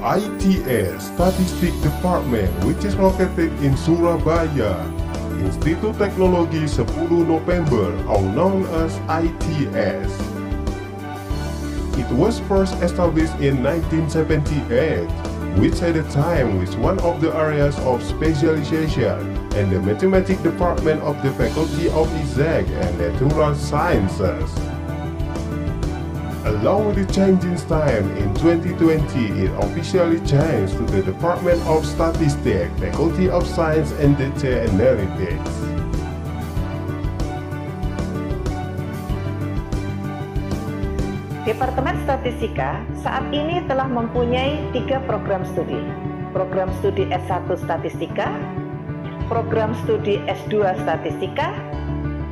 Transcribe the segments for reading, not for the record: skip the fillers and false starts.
ITS Statistik Department, which is located in Surabaya. Institut Teknologi 10 November, or known as ITS. It was first established in 1978, which at the time was one of the areas of specialization in the Mathematics Department of the Faculty of Exact and Natural Sciences. Along with the changing time in 2020, it officially changed to the Department of Statistics, Faculty of Science and Data Analytics. Departemen Statistika saat ini telah mempunyai 3 program studi. Program studi S1 Statistika, program studi S2 Statistika,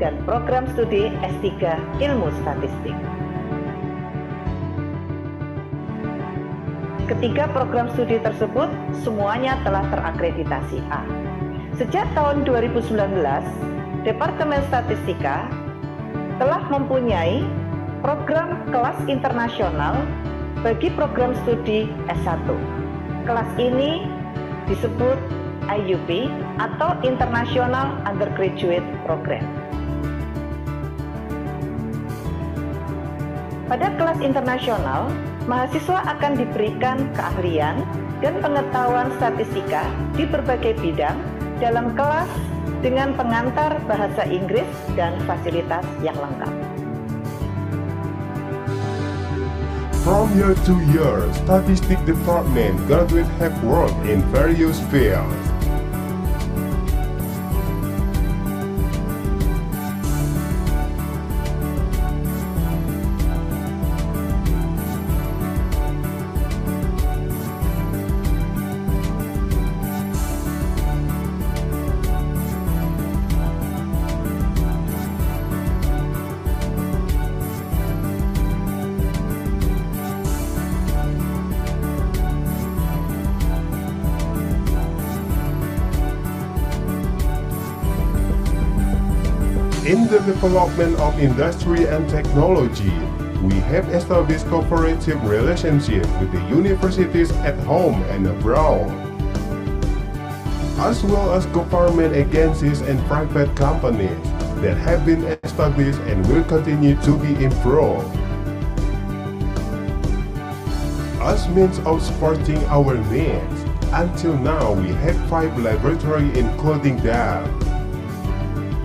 dan program studi S3 Ilmu Statistik. Ketiga program studi tersebut semuanya telah terakreditasi A. Sejak tahun 2019, Departemen Statistika telah mempunyai program kelas internasional bagi program studi S1. Kelas ini disebut IUP atau International Undergraduate Program. Pada kelas internasional, mahasiswa akan diberikan keahlian dan pengetahuan statistika di berbagai bidang dalam kelas dengan pengantar bahasa Inggris dan fasilitas yang lengkap. From year to year, Statistics Department graduates have worked in various fields. In the development of industry and technology, we have established cooperative relationships with the universities at home and abroad, as well as government agencies and private companies that have been established and will continue to be improved. As means of supporting our needs, until now we have 5 laboratories including that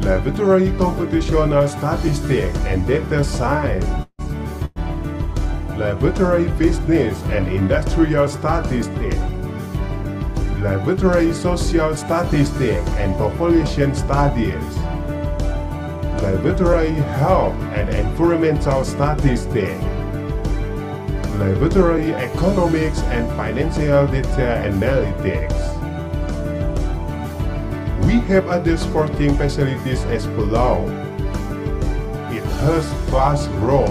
Laboratory Computational Statistics and Data Science, Laboratory Business and Industrial Statistics, Laboratory Social Statistics and Population Studies, Laboratory Health and Environmental Statistics, Laboratory Economics and Financial Data Analytics. We have other supporting facilities as below. It has classroom,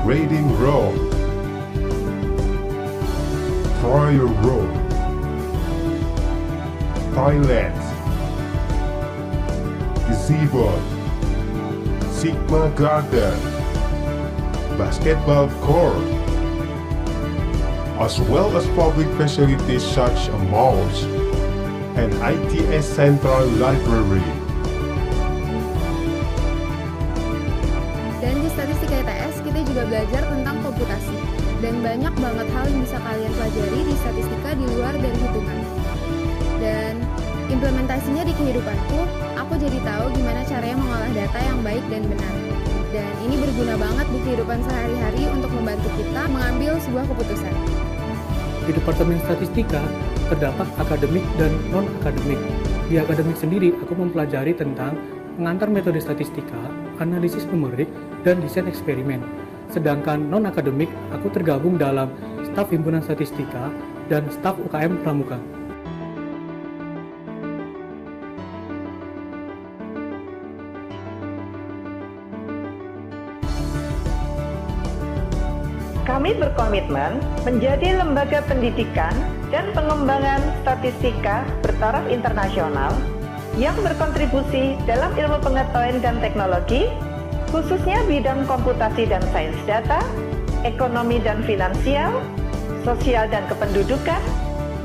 reading room, trial room, toilets, gazebo, Sigma Garden, basketball court, as well as public facilities such as malls and ITS Central Library. Dan di Statistika ITS kita juga belajar tentang komputasi, dan banyak banget hal yang bisa kalian pelajari di statistika di luar dari hitungan. Dan implementasinya di kehidupanku, aku jadi tahu gimana caranya mengolah data yang baik dan benar. Dan ini berguna banget di kehidupan sehari-hari untuk membantu kita mengambil sebuah keputusan. Di Departemen Statistika, terdapat akademik dan non-akademik. Di akademik sendiri, aku mempelajari tentang pengantar metode statistika, analisis numerik, dan desain eksperimen. Sedangkan non-akademik, aku tergabung dalam staf himpunan statistika dan staf UKM Pramuka. Kami berkomitmen menjadi lembaga pendidikan dan pengembangan statistika bertaraf internasional yang berkontribusi dalam ilmu pengetahuan dan teknologi khususnya bidang komputasi dan sains data, ekonomi dan finansial, sosial dan kependudukan,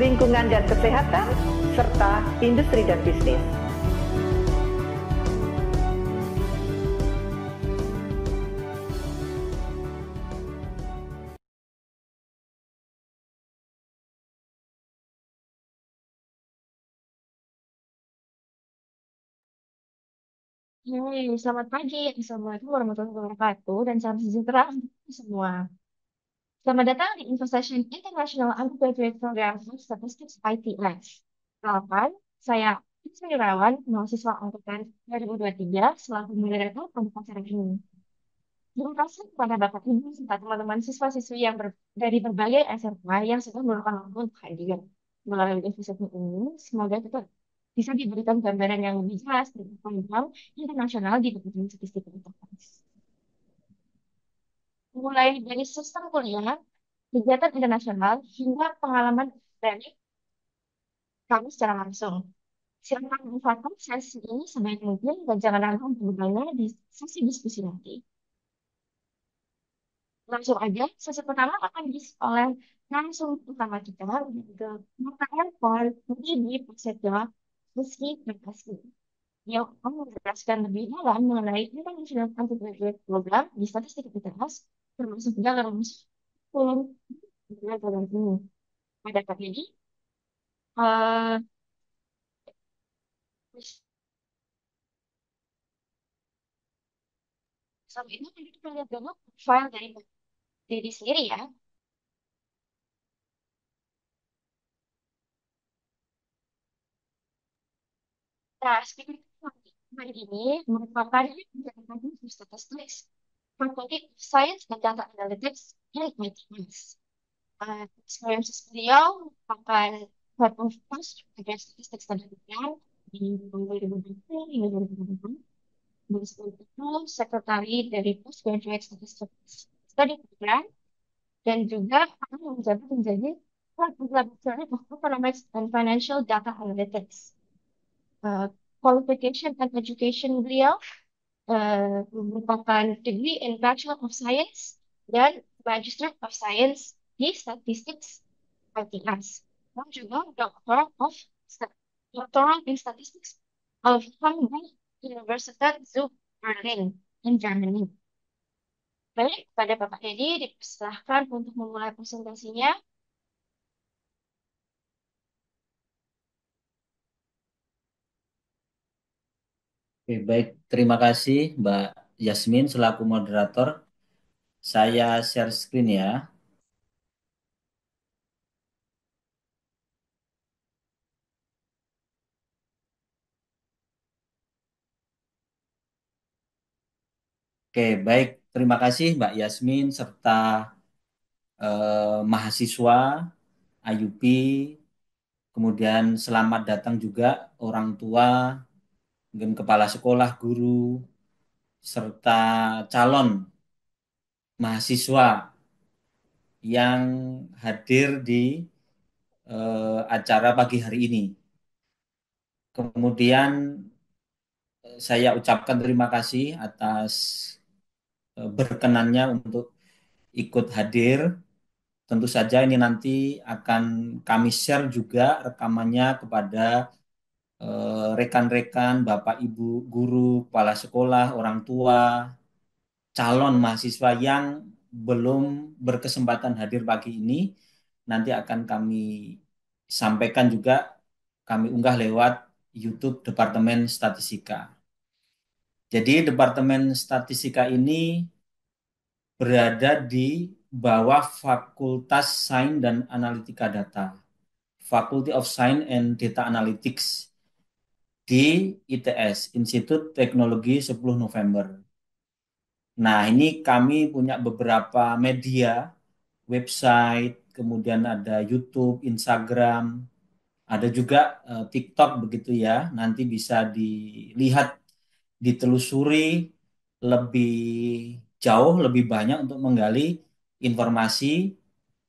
lingkungan dan kesehatan, serta industri dan bisnis. Selamat pagi. Assalamualaikum warahmatullahi wabarakatuh dan salam sejahtera untuk kita semua. Selamat datang di Info Session International Undergraduate Program of Statistics ITS. Perkenalkan, saya Ismi Irawan, mahasiswa angkatan 2023 selaku moderator untuk acara ini. Terima kasih kepada Bapak Ibu serta teman-teman siswa-siswi dari berbagai SMA yang sudah meluangkan waktu untuk hadir melalui episode ini. Semoga kita bisa diberikan gambaran yang lebih jelas tentang program internasional di Departemen Statistika Interface. Mulai dari sistem kuliah, kegiatan internasional, hingga pengalaman akademik kami secara langsung. Silakan manfaatkan sesi ini sebaik mungkin dan jangan ragu untuk bertanya di sesi diskusi nanti. Langsung aja, sesi pertama akan diisi oleh langsung utama kita, yaitu pertanyaan Paul di Prasetyo Meski Prestasi. Dia akan menjelaskan lebih dalam mengenai International Undergraduate Program di Statistik ITS, termasuk dalam kurikulum program ini. Pada kali ini, eh sama itu kita lihat dulu file dari diri sendiri ya. Nah, speaker hari ini merupakan menjadi statistik Faculty of Science and Data Analytics and ITS. Experiences beliau merupakan Head of Post Graduate Statistics dan Penelitian di tahun 2020 hingga 2024. Dan sebelum itu, sekretari dari Postgraduate Statistics Study Program dan juga akan menjabat menjadi Laboratory of Economics and Financial Data Analytics. Qualification and Education beliau merupakan degree in Bachelor of Science dan Magister of Science di Statistics ITS. Dan juga Doctoral in Statistics of Hamburg Universität zu Berlin in Germany. Baik, pada Bapak Edi dipersilahkan untuk memulai presentasinya. Oke, baik. Terima kasih Mbak Yasmin selaku moderator. Saya share screen ya. Oke, baik. Terima kasih Mbak Yasmin serta mahasiswa IUP. Kemudian selamat datang juga orang tua, mungkin kepala sekolah, guru, serta calon mahasiswa yang hadir di acara pagi hari ini. Kemudian saya ucapkan terima kasih atas berkenannya untuk ikut hadir. Tentu saja ini nanti akan kami share juga rekamannya kepada rekan-rekan, Bapak, Ibu, guru, kepala sekolah, orang tua, calon mahasiswa yang belum berkesempatan hadir pagi ini. Nanti akan kami sampaikan juga, kami unggah lewat YouTube Departemen Statistika. Jadi Departemen Statistika ini berada di bawah Fakultas Sains dan Analitika Data, Faculty of Science and Data Analytics di ITS, Institut Teknologi 10 November. Nah, ini kami punya beberapa media, website, kemudian ada YouTube, Instagram, ada juga TikTok begitu ya. Nanti bisa dilihat, ditelusuri lebih jauh, lebih banyak untuk menggali informasi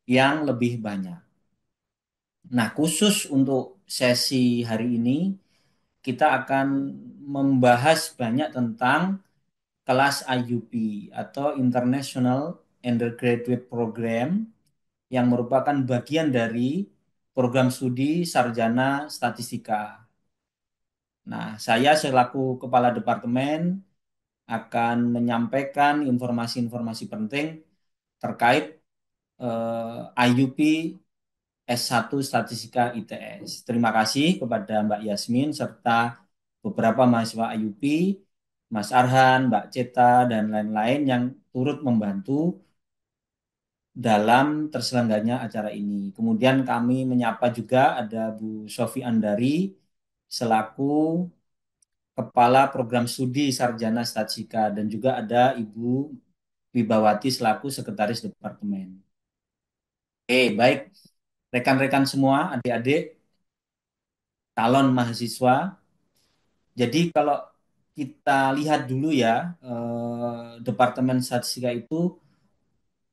yang lebih banyak. Nah, khusus untuk sesi hari ini, kita akan membahas banyak tentang kelas IUP atau International Undergraduate Program yang merupakan bagian dari program studi sarjana statistika. Nah, saya selaku kepala departemen akan menyampaikan informasi-informasi penting terkait IUP S1 Statistika ITS. Terima kasih kepada Mbak Yasmin serta beberapa mahasiswa IUP, Mas Arhan, Mbak Ceta, dan lain-lain yang turut membantu dalam terselenggaranya acara ini. Kemudian kami menyapa juga ada Bu Sofi Andari selaku Kepala Program Studi Sarjana Statistika dan juga ada Ibu Wibawati selaku Sekretaris Departemen. Oke, baik. Rekan-rekan semua, adik-adik, calon mahasiswa. Jadi kalau kita lihat dulu ya, Departemen Statistika itu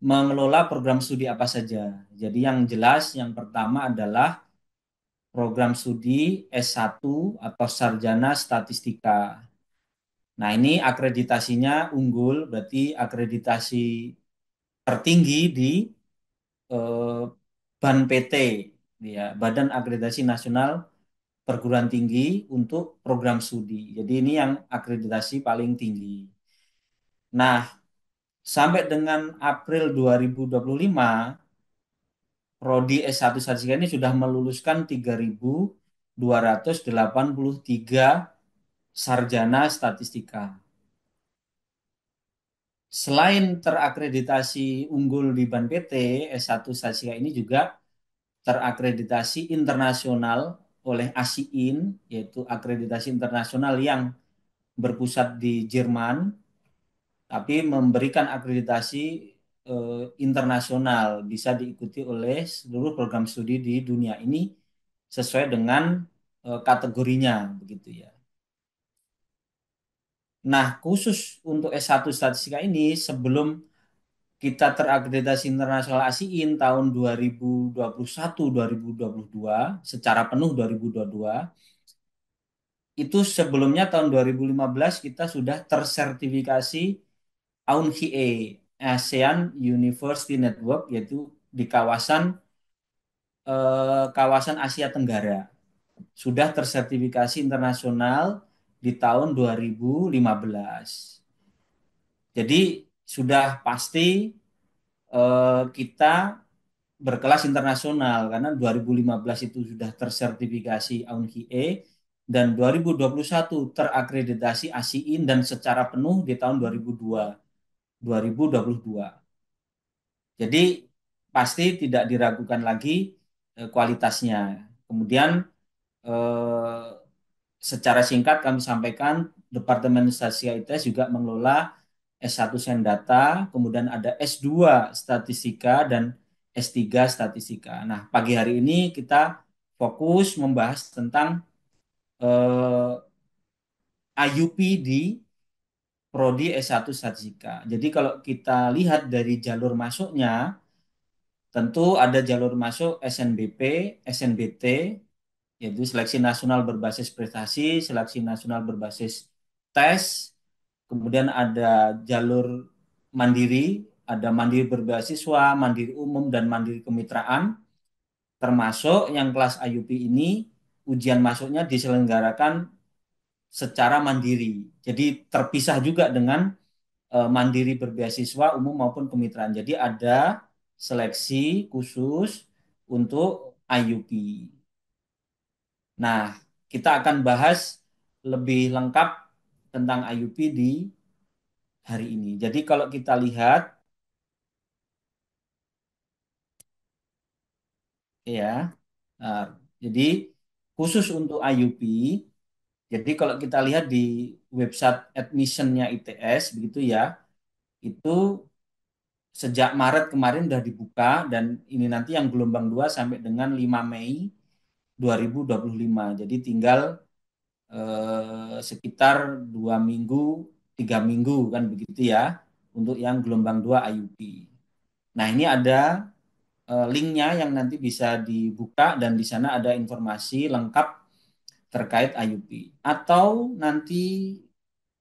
mengelola program studi apa saja. Jadi yang jelas yang pertama adalah program studi S1 atau Sarjana Statistika. Nah, ini akreditasinya unggul, berarti akreditasi tertinggi di eh, BAN PT, ya, Badan Akreditasi Nasional Perguruan Tinggi untuk program studi. Jadi ini yang akreditasi paling tinggi. Nah, sampai dengan April 2025, Prodi S1 Statistika ini sudah meluluskan 3.283 sarjana statistika. Selain terakreditasi unggul di BAN PT, S1 Statistika ini juga terakreditasi internasional oleh ASIIN, yaitu akreditasi internasional yang berpusat di Jerman, tapi memberikan akreditasi internasional, bisa diikuti oleh seluruh program studi di dunia ini sesuai dengan kategorinya, begitu ya. Nah, khusus untuk S1 Statistika ini, sebelum kita terakreditasi internasional ASIIN tahun 2021-2022, secara penuh 2022, itu sebelumnya tahun 2015 kita sudah tersertifikasi AUNHIE, ASEAN University Network, yaitu di kawasan Asia Tenggara. Sudah tersertifikasi internasional di tahun 2015. Jadi sudah pasti kita berkelas internasional karena 2015 itu sudah tersertifikasi AUNHIE dan 2021 terakreditasi ASIIN dan secara penuh di tahun 2022. Jadi pasti tidak diragukan lagi kualitasnya. Kemudian eh, secara singkat kami sampaikan Departemen Statistika ITS juga mengelola S1 Sains Data, kemudian ada S2 Statistika dan S3 Statistika. Nah, pagi hari ini kita fokus membahas tentang IUP di Prodi S1 Statistika. Jadi kalau kita lihat dari jalur masuknya, tentu ada jalur masuk SNBP, SNBT, yaitu seleksi nasional berbasis prestasi, seleksi nasional berbasis tes, kemudian ada jalur mandiri, ada mandiri berbasiswa, mandiri umum, dan mandiri kemitraan, termasuk yang kelas IUP ini ujian masuknya diselenggarakan secara mandiri. Jadi terpisah juga dengan mandiri berbeasiswa umum maupun kemitraan. Jadi ada seleksi khusus untuk IUP. Nah, kita akan bahas lebih lengkap tentang IUP di hari ini. Jadi kalau kita lihat ya, nah, jadi khusus untuk IUP, jadi kalau kita lihat di website admissionnya ITS begitu ya, itu sejak Maret kemarin sudah dibuka dan ini nanti yang gelombang 2 sampai dengan 5 Mei 2025. Jadi tinggal sekitar 2 minggu, 3 minggu kan begitu ya untuk yang gelombang 2 IUP. Nah, ini ada linknya yang nanti bisa dibuka dan di sana ada informasi lengkap terkait IUP. Atau nanti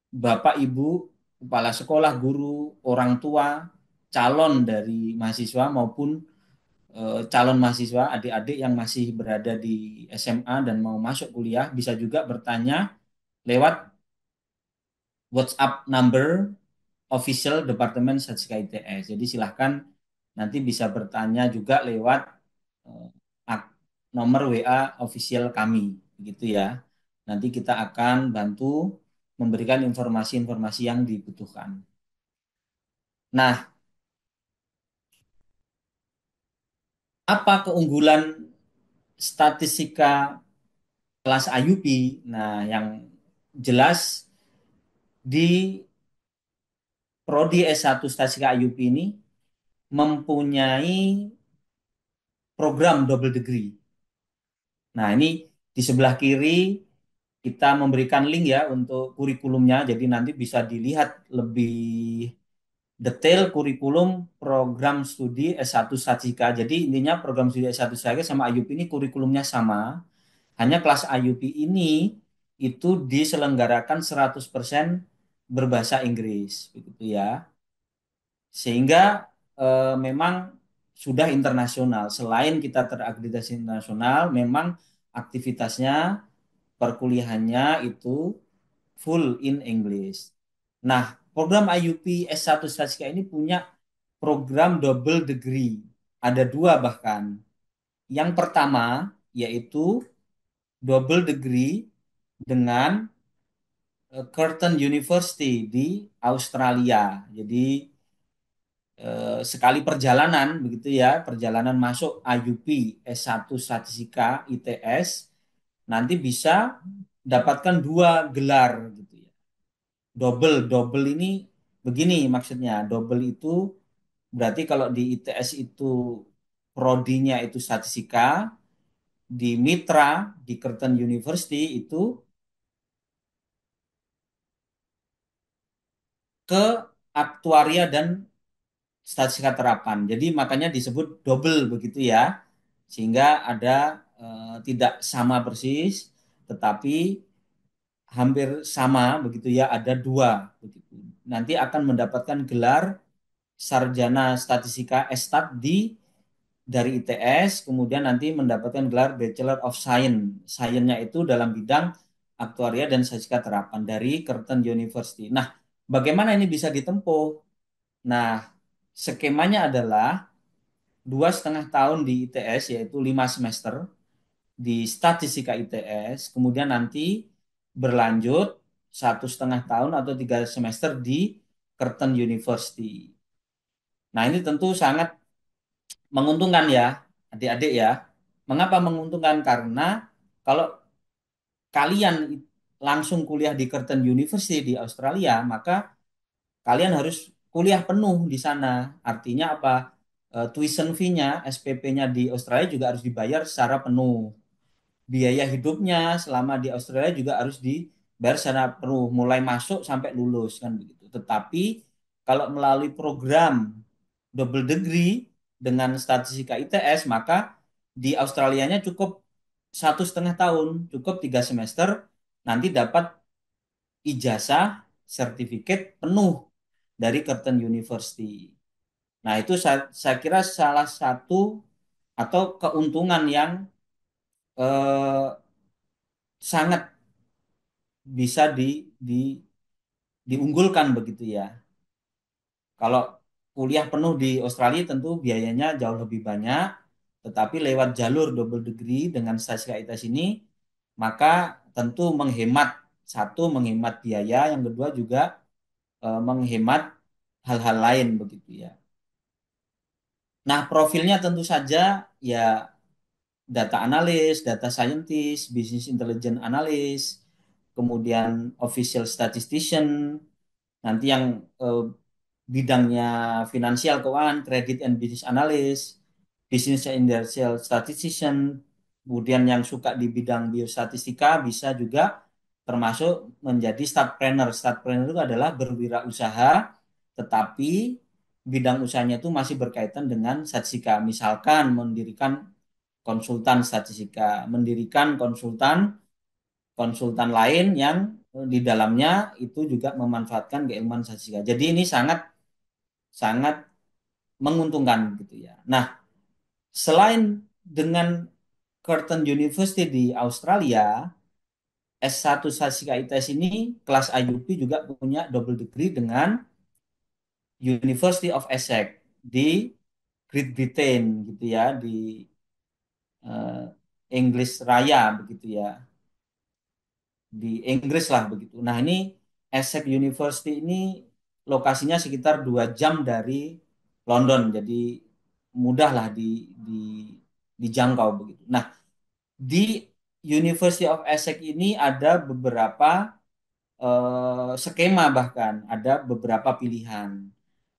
Bapak Ibu kepala sekolah, guru, orang tua, calon dari mahasiswa maupun calon mahasiswa, adik-adik yang masih berada di SMA dan mau masuk kuliah bisa juga bertanya lewat WhatsApp number official Departemen Statistika ITS. Jadi silahkan nanti bisa bertanya juga lewat eh, nomor WA official kami, gitu ya. Nanti kita akan bantu memberikan informasi-informasi yang dibutuhkan. Nah, apa keunggulan statistika kelas IUP? Nah, yang jelas di Prodi S1 Statistika IUP ini mempunyai program double degree. Nah, ini di sebelah kiri kita memberikan link ya untuk kurikulumnya. Jadi nanti bisa dilihat lebih detail kurikulum program studi S1 Statistika. Jadi intinya program studi S1 Statistika sama IUP ini kurikulumnya sama. Hanya kelas IUP ini itu diselenggarakan 100% berbahasa Inggris, begitu ya. Sehingga memang sudah internasional. Selain kita terakreditasi internasional, memang aktivitasnya perkuliahannya itu full in English. Nah, program IUP S1 Statistika ini punya program double degree. Ada dua bahkan. Yang pertama yaitu double degree dengan Curtin University di Australia. Jadi sekali perjalanan begitu ya, perjalanan masuk IUP S1 Statistika ITS nanti bisa dapatkan dua gelar gitu ya. Double, double ini begini maksudnya. Double itu berarti kalau di ITS itu prodinya itu statistika, di Mitra di Curtin University itu ke aktuaria dan statistika terapan. Jadi makanya disebut double begitu ya. Sehingga ada tidak sama persis, tetapi hampir sama begitu ya, ada dua begitu. Nanti akan mendapatkan gelar sarjana statistika Estat di dari ITS, kemudian nanti mendapatkan gelar Bachelor of Science. Science-nya itu dalam bidang aktuaria dan statistika terapan dari Curtin University. Nah, bagaimana ini bisa ditempuh? Nah, skemanya adalah 2,5 tahun di ITS, yaitu 5 semester di statistika ITS, kemudian nanti berlanjut 1,5 tahun atau 3 semester di Curtin University. Nah, ini tentu sangat menguntungkan ya, adik-adik ya. Mengapa menguntungkan? Karena kalau kalian langsung kuliah di Curtin University di Australia, maka kalian harus kuliah penuh di sana. Artinya apa? Tuition fee-nya, SPP-nya di Australia juga harus dibayar secara penuh. Biaya hidupnya selama di Australia juga harus dibayar secara penuh, mulai masuk sampai lulus kan begitu. Tetapi kalau melalui program double degree dengan statistika ITS, maka di Australianya cukup 1,5 tahun, cukup 3 semester, nanti dapat ijazah sertifikat penuh dari Curtin University. Nah, itu saya kira salah satu atau keuntungan yang eh, sangat bisa di diunggulkan begitu ya. Kalau kuliah penuh di Australia tentu biayanya jauh lebih banyak, tetapi lewat jalur double degree dengan statistika ITS ini, maka tentu menghemat, satu menghemat biaya, yang kedua juga menghemat hal-hal lain begitu ya. Nah, profilnya tentu saja ya data analis, data scientist, business intelligence analyst, kemudian official statistician, nanti yang bidangnya finansial keuangan, credit and business analyst, business and industrial statistician, kemudian yang suka di bidang biostatistika bisa juga termasuk menjadi startpreneur. Startpreneur itu adalah berwirausaha, tetapi bidang usahanya itu masih berkaitan dengan statistika. Misalkan mendirikan konsultan statistika, mendirikan konsultan konsultan lain yang di dalamnya itu juga memanfaatkan keilmuan statistika. Jadi ini sangat sangat menguntungkan gitu ya. Nah, selain dengan Curtin University di Australia, S1 Statistika ITS ini kelas IUP juga punya double degree dengan University of Essex di Great Britain gitu ya, di eh, Inggris Raya begitu ya, di Inggris lah begitu. Nah ini Essex University ini lokasinya sekitar 2 jam dari London, jadi mudah lah dijangkau begitu. Nah di University of Essex ini ada beberapa skema, bahkan ada beberapa pilihan.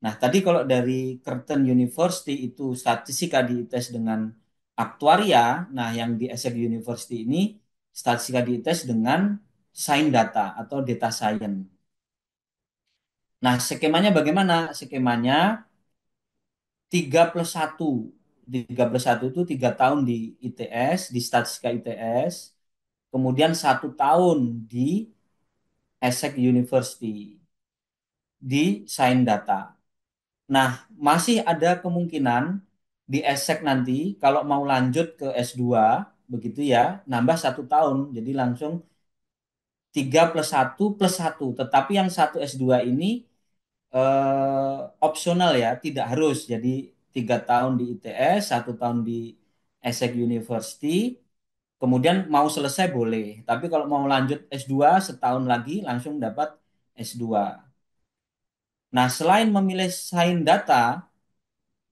Nah, tadi kalau dari Curtin University itu statistika dites dengan aktuaria, nah yang di Essex University ini statistika dites dengan science data atau data science. Nah, skemanya bagaimana? Skemanya 3+1. 3+1 itu 3 tahun di ITS, di statistika ITS, kemudian 1 tahun di Essex University di Science Data. Nah, masih ada kemungkinan di ESSEC nanti kalau mau lanjut ke S2 begitu ya, nambah 1 tahun. Jadi langsung 3+1+1. Tetapi yang satu S2 ini opsional ya, tidak harus. Jadi 3 tahun di ITS, 1 tahun di ESSEC University, kemudian mau selesai boleh. Tapi kalau mau lanjut S2 setahun lagi langsung dapat S2. Nah, selain memilih sains data,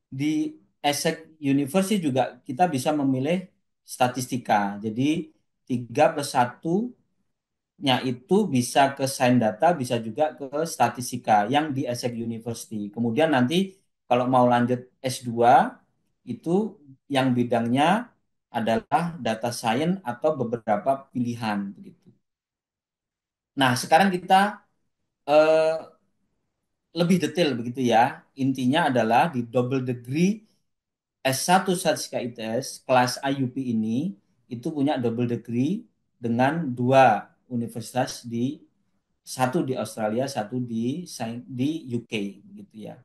di Essex University juga kita bisa memilih statistika. Jadi 3+1-nya itu bisa ke sains data, bisa juga ke statistika yang di Essex University. Kemudian nanti kalau mau lanjut S2, itu yang bidangnya adalah data science atau beberapa pilihan begitu. Nah, sekarang kita eh, lebih detail begitu ya. Intinya adalah di double degree S1 Statistika ITS kelas IUP ini itu punya double degree dengan 2 universitas, satu di Australia, satu di UK begitu ya.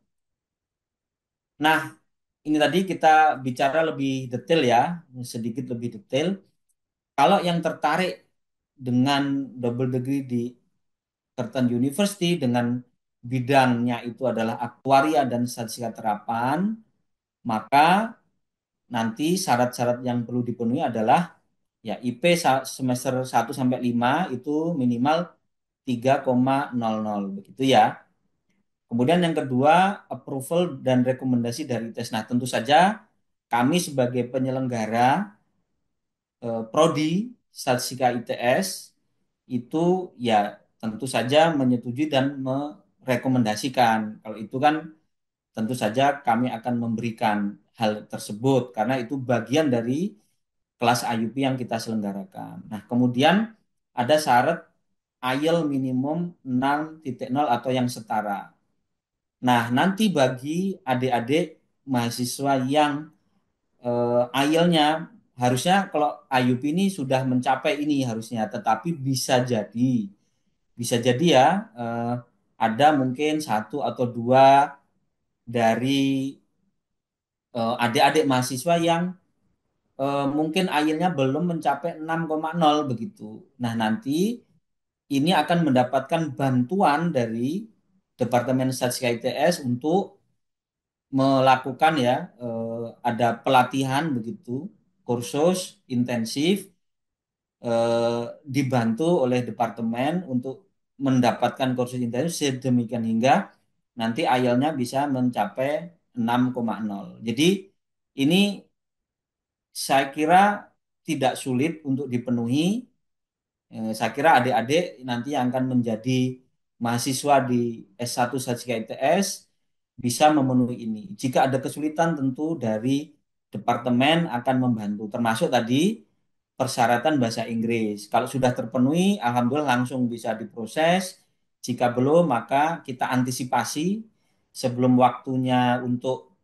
Nah, ini tadi kita bicara lebih detail ya, sedikit lebih detail. Kalau yang tertarik dengan double degree di Curtin University dengan bidangnya itu adalah aktuaria dan statistika terapan, maka nanti syarat-syarat yang perlu dipenuhi adalah ya IP semester 1 sampai 5 itu minimal 3,00 begitu ya. Kemudian yang kedua, approval dan rekomendasi dari tes. Nah, tentu saja kami sebagai penyelenggara Prodi Statistika ITS itu ya tentu saja menyetujui dan merekomendasikan. Kalau itu kan tentu saja kami akan memberikan hal tersebut karena itu bagian dari kelas IUP yang kita selenggarakan. Nah, kemudian ada syarat IELTS minimum 6.0 atau yang setara. Nah, nanti bagi adik-adik mahasiswa yang IELTS-nya harusnya kalau IUP ini sudah mencapai ini harusnya, tetapi bisa jadi ya ada mungkin 1 atau 2 dari adik-adik mahasiswa yang mungkin IELTS-nya belum mencapai 6,0 begitu. Nah, nanti ini akan mendapatkan bantuan dari Departemen Statistika ITS untuk melakukan ya ada pelatihan begitu, kursus intensif dibantu oleh departemen untuk mendapatkan kursus intensif sedemikian hingga nanti IELTS-nya bisa mencapai 6,0. Jadi ini saya kira tidak sulit untuk dipenuhi. Saya kira adik-adik nanti yang akan menjadi mahasiswa di S1 Statistika ITS bisa memenuhi ini. Jika ada kesulitan tentu dari departemen akan membantu. Termasuk tadi persyaratan bahasa Inggris. Kalau sudah terpenuhi, alhamdulillah langsung bisa diproses. Jika belum, maka kita antisipasi sebelum waktunya untuk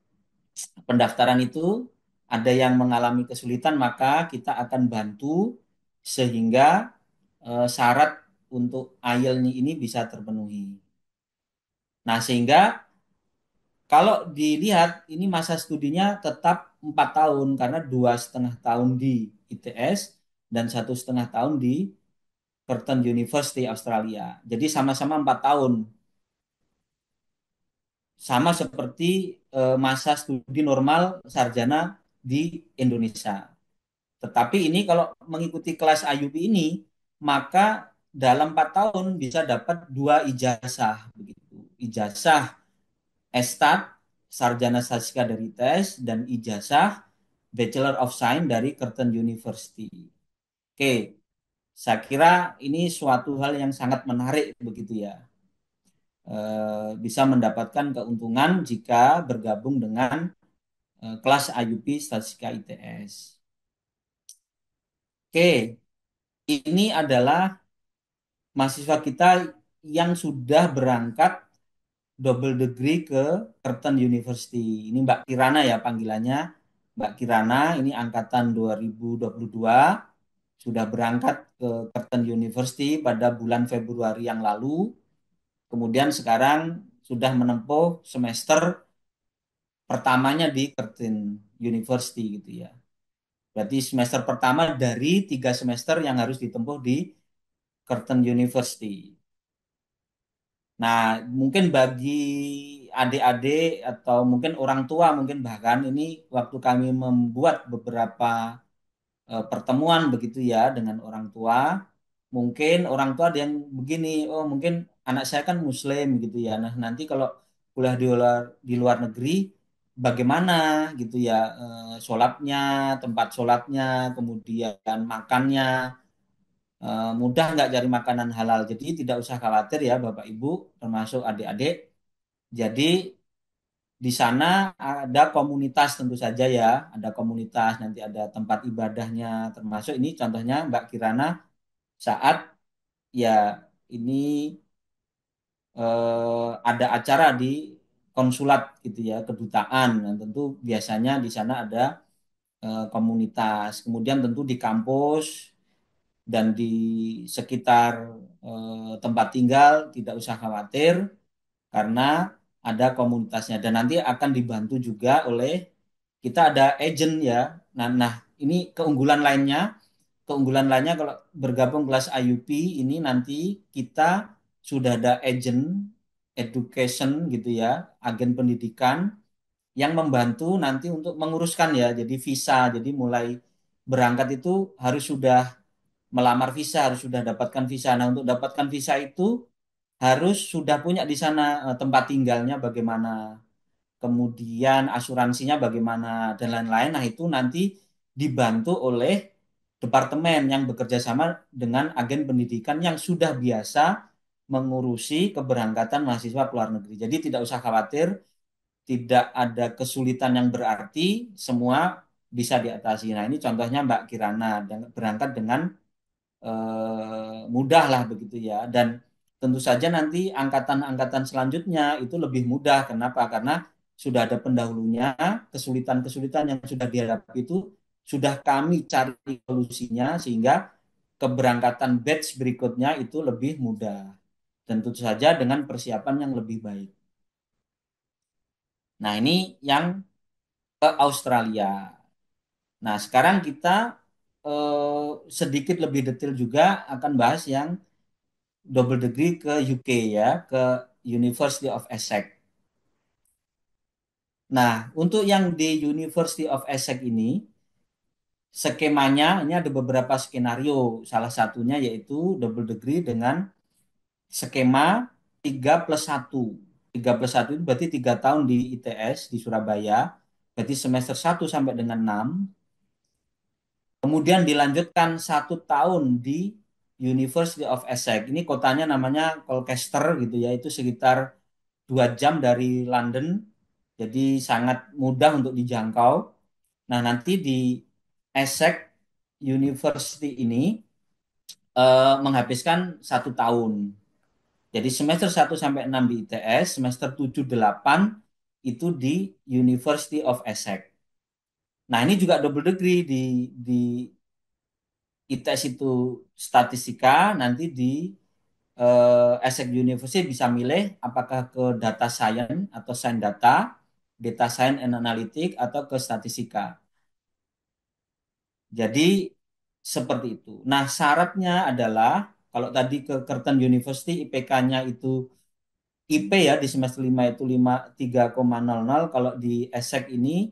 pendaftaran itu ada yang mengalami kesulitan, maka kita akan bantu sehingga syarat untuk IELTS ini bisa terpenuhi. Nah, sehingga kalau dilihat ini masa studinya tetap 4 tahun karena 2,5 tahun di ITS dan 1,5 tahun di Curtin University Australia. Jadi sama-sama 4 tahun. Sama seperti masa studi normal sarjana di Indonesia. Tetapi ini kalau mengikuti kelas IUP ini, maka dalam 4 tahun bisa dapat 2 ijazah begitu. Ijazah Estat sarjana statistika dari ITS dan ijazah Bachelor of Science dari Curtin University. Oke, saya kira ini suatu hal yang sangat menarik begitu ya. Bisa mendapatkan keuntungan jika bergabung dengan kelas IUP Statistika ITS. Oke, ini adalah mahasiswa kita yang sudah berangkat double degree ke Curtin University. Ini Mbak Kirana ya panggilannya. Mbak Kirana ini angkatan 2022 sudah berangkat ke Curtin University pada bulan Februari yang lalu. Kemudian sekarang sudah menempuh semester pertamanya di Curtin University gitu ya. Berarti semester pertama dari 3 semester yang harus ditempuh di Curtin University. Nah, mungkin bagi adik-adik atau mungkin orang tua mungkin bahkan ini waktu kami membuat beberapa pertemuan begitu ya dengan orang tua, mungkin orang tua ada yang begini, oh mungkin anak saya kan Muslim gitu ya. Nah, nanti kalau kuliah di luar negeri bagaimana gitu ya, sholatnya, tempat sholatnya, kemudian makannya, mudah nggak cari makanan halal. Jadi tidak usah khawatir ya Bapak Ibu, termasuk adik-adik. Jadi di sana ada komunitas tentu saja ya, ada komunitas, nanti ada tempat ibadahnya, termasuk ini contohnya Mbak Kirana saat ya ini ada acara di konsulat gitu ya, kedutaan. Dan tentu biasanya di sana ada komunitas. Kemudian tentu di kampus dan di sekitar tempat tinggal tidak usah khawatir karena ada komunitasnya dan nanti akan dibantu juga oleh kita ada agent ya. Nah, ini keunggulan lainnya kalau bergabung kelas IUP ini nanti kita sudah ada agent education gitu ya, agen pendidikan yang membantu nanti untuk menguruskan ya. Jadi visa, jadi mulai berangkat itu harus sudah melamar visa, harus sudah dapatkan visa. Nah, untuk dapatkan visa itu harus sudah punya di sana tempat tinggalnya bagaimana, kemudian asuransinya bagaimana dan lain-lain. Nah, itu nanti dibantu oleh departemen yang bekerja sama dengan agen pendidikan yang sudah biasa mengurusi keberangkatan mahasiswa ke luar negeri. Jadi tidak usah khawatir, tidak ada kesulitan yang berarti, semua bisa diatasi. Nah, ini contohnya Mbak Kirana berangkat dengan mudah lah begitu ya. Dan tentu saja nanti angkatan-angkatan selanjutnya itu lebih mudah. Kenapa? Karena sudah ada pendahulunya, kesulitan-kesulitan yang sudah dihadapi itu sudah kami cari solusinya sehingga keberangkatan batch berikutnya itu lebih mudah. Dan tentu saja dengan persiapan yang lebih baik. Nah, ini yang ke Australia. Nah, sekarang kita sedikit lebih detail juga akan bahas yang double degree ke UK ya, ke University of Essex. Nah, untuk yang di University of Essex ini, skemanya ini ada beberapa skenario. Salah satunya yaitu double degree dengan skema 3+1. 3+1 itu berarti 3 tahun di ITS di Surabaya, berarti semester 1 sampai dengan 6. Kemudian dilanjutkan 1 tahun di University of Essex. Ini kotanya namanya Colchester gitu ya, itu sekitar 2 jam dari London, jadi sangat mudah untuk dijangkau. Nah, nanti di Essex University ini menghabiskan 1 tahun. Jadi semester 1 sampai 6 di ITS, semester 7 8 itu di University of Essex. Nah, ini juga double degree di ITS itu statistika, nanti di ESSEC University bisa milih apakah ke data science atau science data, data science and analytics atau ke statistika. Jadi seperti itu. Nah, syaratnya adalah kalau tadi ke Curtin University IPK-nya itu IP ya di semester 5 itu 3,00, kalau di ESSEC ini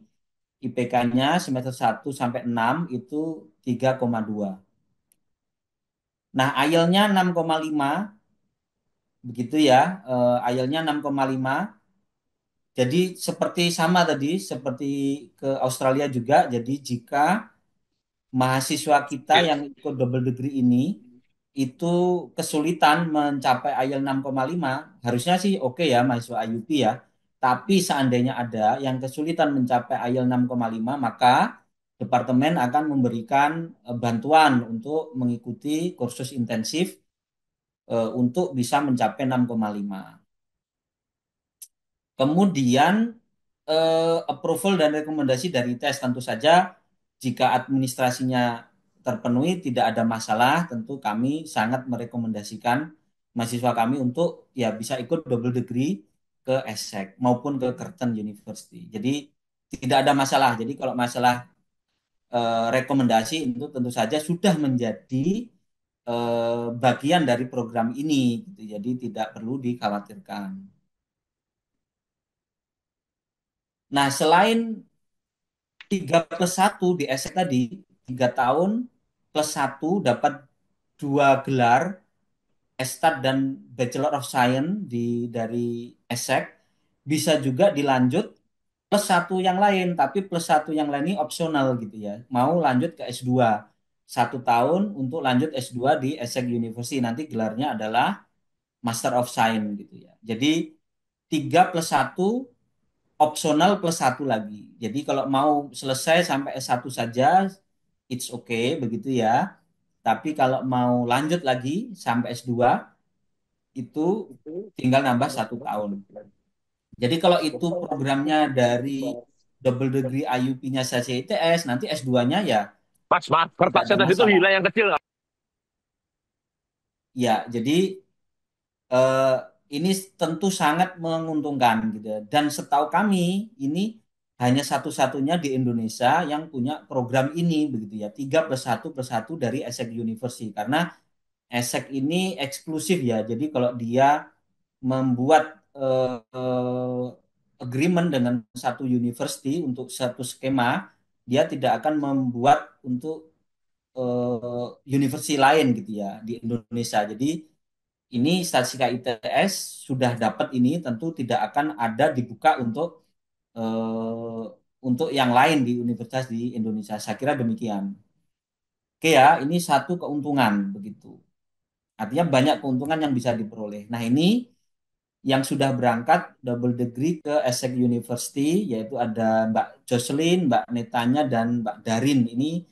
IPK-nya semester 1 sampai 6 itu 3,2. Nah, IELTS-nya 6,5 begitu ya. IELTS-nya 6,5. Jadi seperti sama tadi, seperti ke Australia juga. Jadi jika mahasiswa kita yang ikut double degree ini itu kesulitan mencapai IELTS 6,5, harusnya sih oke ya mahasiswa IUP ya. Tapi seandainya ada yang kesulitan mencapai IELTS 6,5, maka departemen akan memberikan bantuan untuk mengikuti kursus intensif untuk bisa mencapai 6,5. Kemudian approval dan rekomendasi dari tes tentu saja jika administrasinya terpenuhi tidak ada masalah, tentu kami sangat merekomendasikan mahasiswa kami untuk ya bisa ikut double degree ke ESSEC maupun ke Curtin University. Jadi tidak ada masalah. Jadi kalau masalah rekomendasi itu tentu saja sudah menjadi bagian dari program ini gitu. Jadi tidak perlu dikhawatirkan. Nah, selain 3+1 di ESSEC tadi, 3 tahun plus 1 dapat 2 gelar, Estat dan Bachelor of Science dari ESSEC, bisa juga dilanjut plus 1 yang lain, tapi plus 1 yang lain ini opsional gitu ya. Mau lanjut ke S2, 1 tahun untuk lanjut S2 di ESSEC University, nanti gelarnya adalah Master of Science gitu ya. Jadi 3+1 opsional plus 1 lagi. Jadi kalau mau selesai sampai S1 saja, it's okay begitu ya. Tapi kalau mau lanjut lagi sampai S2, itu tinggal nambah 1 tahun. Jadi kalau itu programnya dari double degree IUP-nya saja ITS, nanti S2-nya ya Mas, maaf, tidak kertasnya ada tadi tuh masalah. hilang yang kecil. Ya, jadi eh, ini tentu sangat menguntungkan gitu ya. Dan setahu kami ini hanya satu-satunya di Indonesia yang punya program ini begitu ya, 3+1+1 dari ESSEC University, karena ESSEC ini eksklusif ya. Jadi kalau dia membuat agreement dengan satu university untuk satu skema, dia tidak akan membuat untuk university lain gitu ya di Indonesia. Jadi ini statistika ITS sudah dapat ini tentu tidak akan ada dibuka untuk yang lain di universitas di Indonesia. Saya kira demikian. Oke ya, ini satu keuntungan begitu. Artinya banyak keuntungan yang bisa diperoleh. Nah ini yang sudah berangkat double degree ke ESSEC University yaitu ada Mbak Jocelyn, Mbak Netanya, dan Mbak Darin. Ini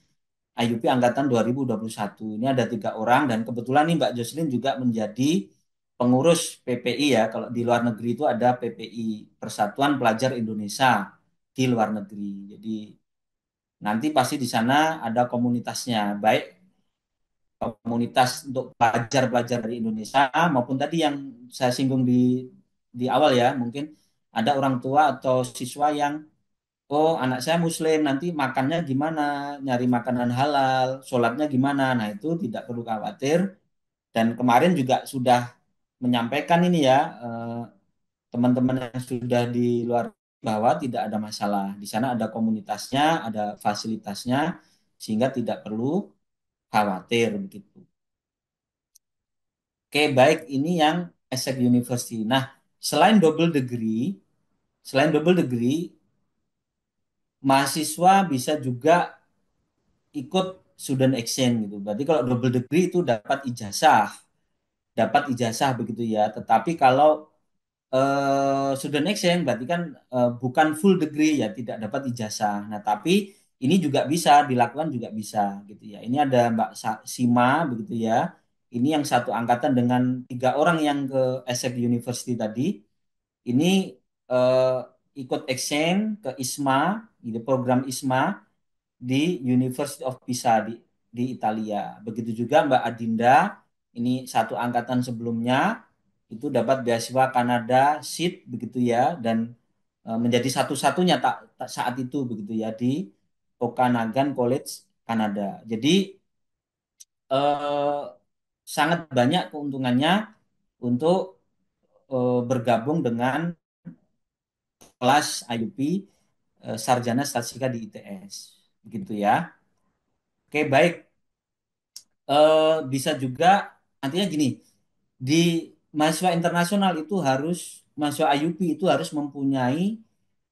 IUP angkatan 2021. Ini ada 3 orang dan kebetulan nih Mbak Jocelyn juga menjadi pengurus PPI ya. Kalau di luar negeri itu ada PPI, Persatuan Pelajar Indonesia di luar negeri. Jadi nanti pasti di sana ada komunitasnya, baik komunitas untuk pelajar-pelajar dari Indonesia maupun tadi yang saya singgung di awal ya, mungkin ada orang tua atau siswa yang oh anak saya Muslim nanti makannya gimana, nyari makanan halal, sholatnya gimana. Nah itu tidak perlu khawatir. Dan kemarin juga sudah menyampaikan ini ya teman-teman yang sudah di luar bahwa tidak ada masalah. Di sana ada komunitasnya, ada fasilitasnya, sehingga tidak perlu khawatir begitu. Oke, baik ini yang ESSEC University. Nah, selain double degree, mahasiswa bisa juga ikut student exchange gitu. Berarti kalau double degree itu dapat ijazah begitu ya. Tetapi kalau student exchange berarti kan bukan full degree ya, tidak dapat ijazah. Nah, tapi ini juga bisa dilakukan juga bisa gitu ya. Ini ada Mbak Sima begitu ya. Ini yang satu angkatan dengan 3 orang yang ke ESSEC University tadi. Ini eh, ikut exchange ke ISMA, gitu, program ISMA di University of Pisa di Italia. Begitu juga Mbak Adinda, ini satu angkatan sebelumnya itu dapat beasiswa Kanada SEED begitu ya, dan menjadi satu-satunya saat itu begitu ya di Okanagan College Kanada. Jadi eh, sangat banyak keuntungannya untuk bergabung dengan kelas IUP Sarjana Statistika di ITS. Begitu ya. Oke, baik. Bisa juga artinya gini, di mahasiswa internasional itu harus mahasiswa IUP itu harus mempunyai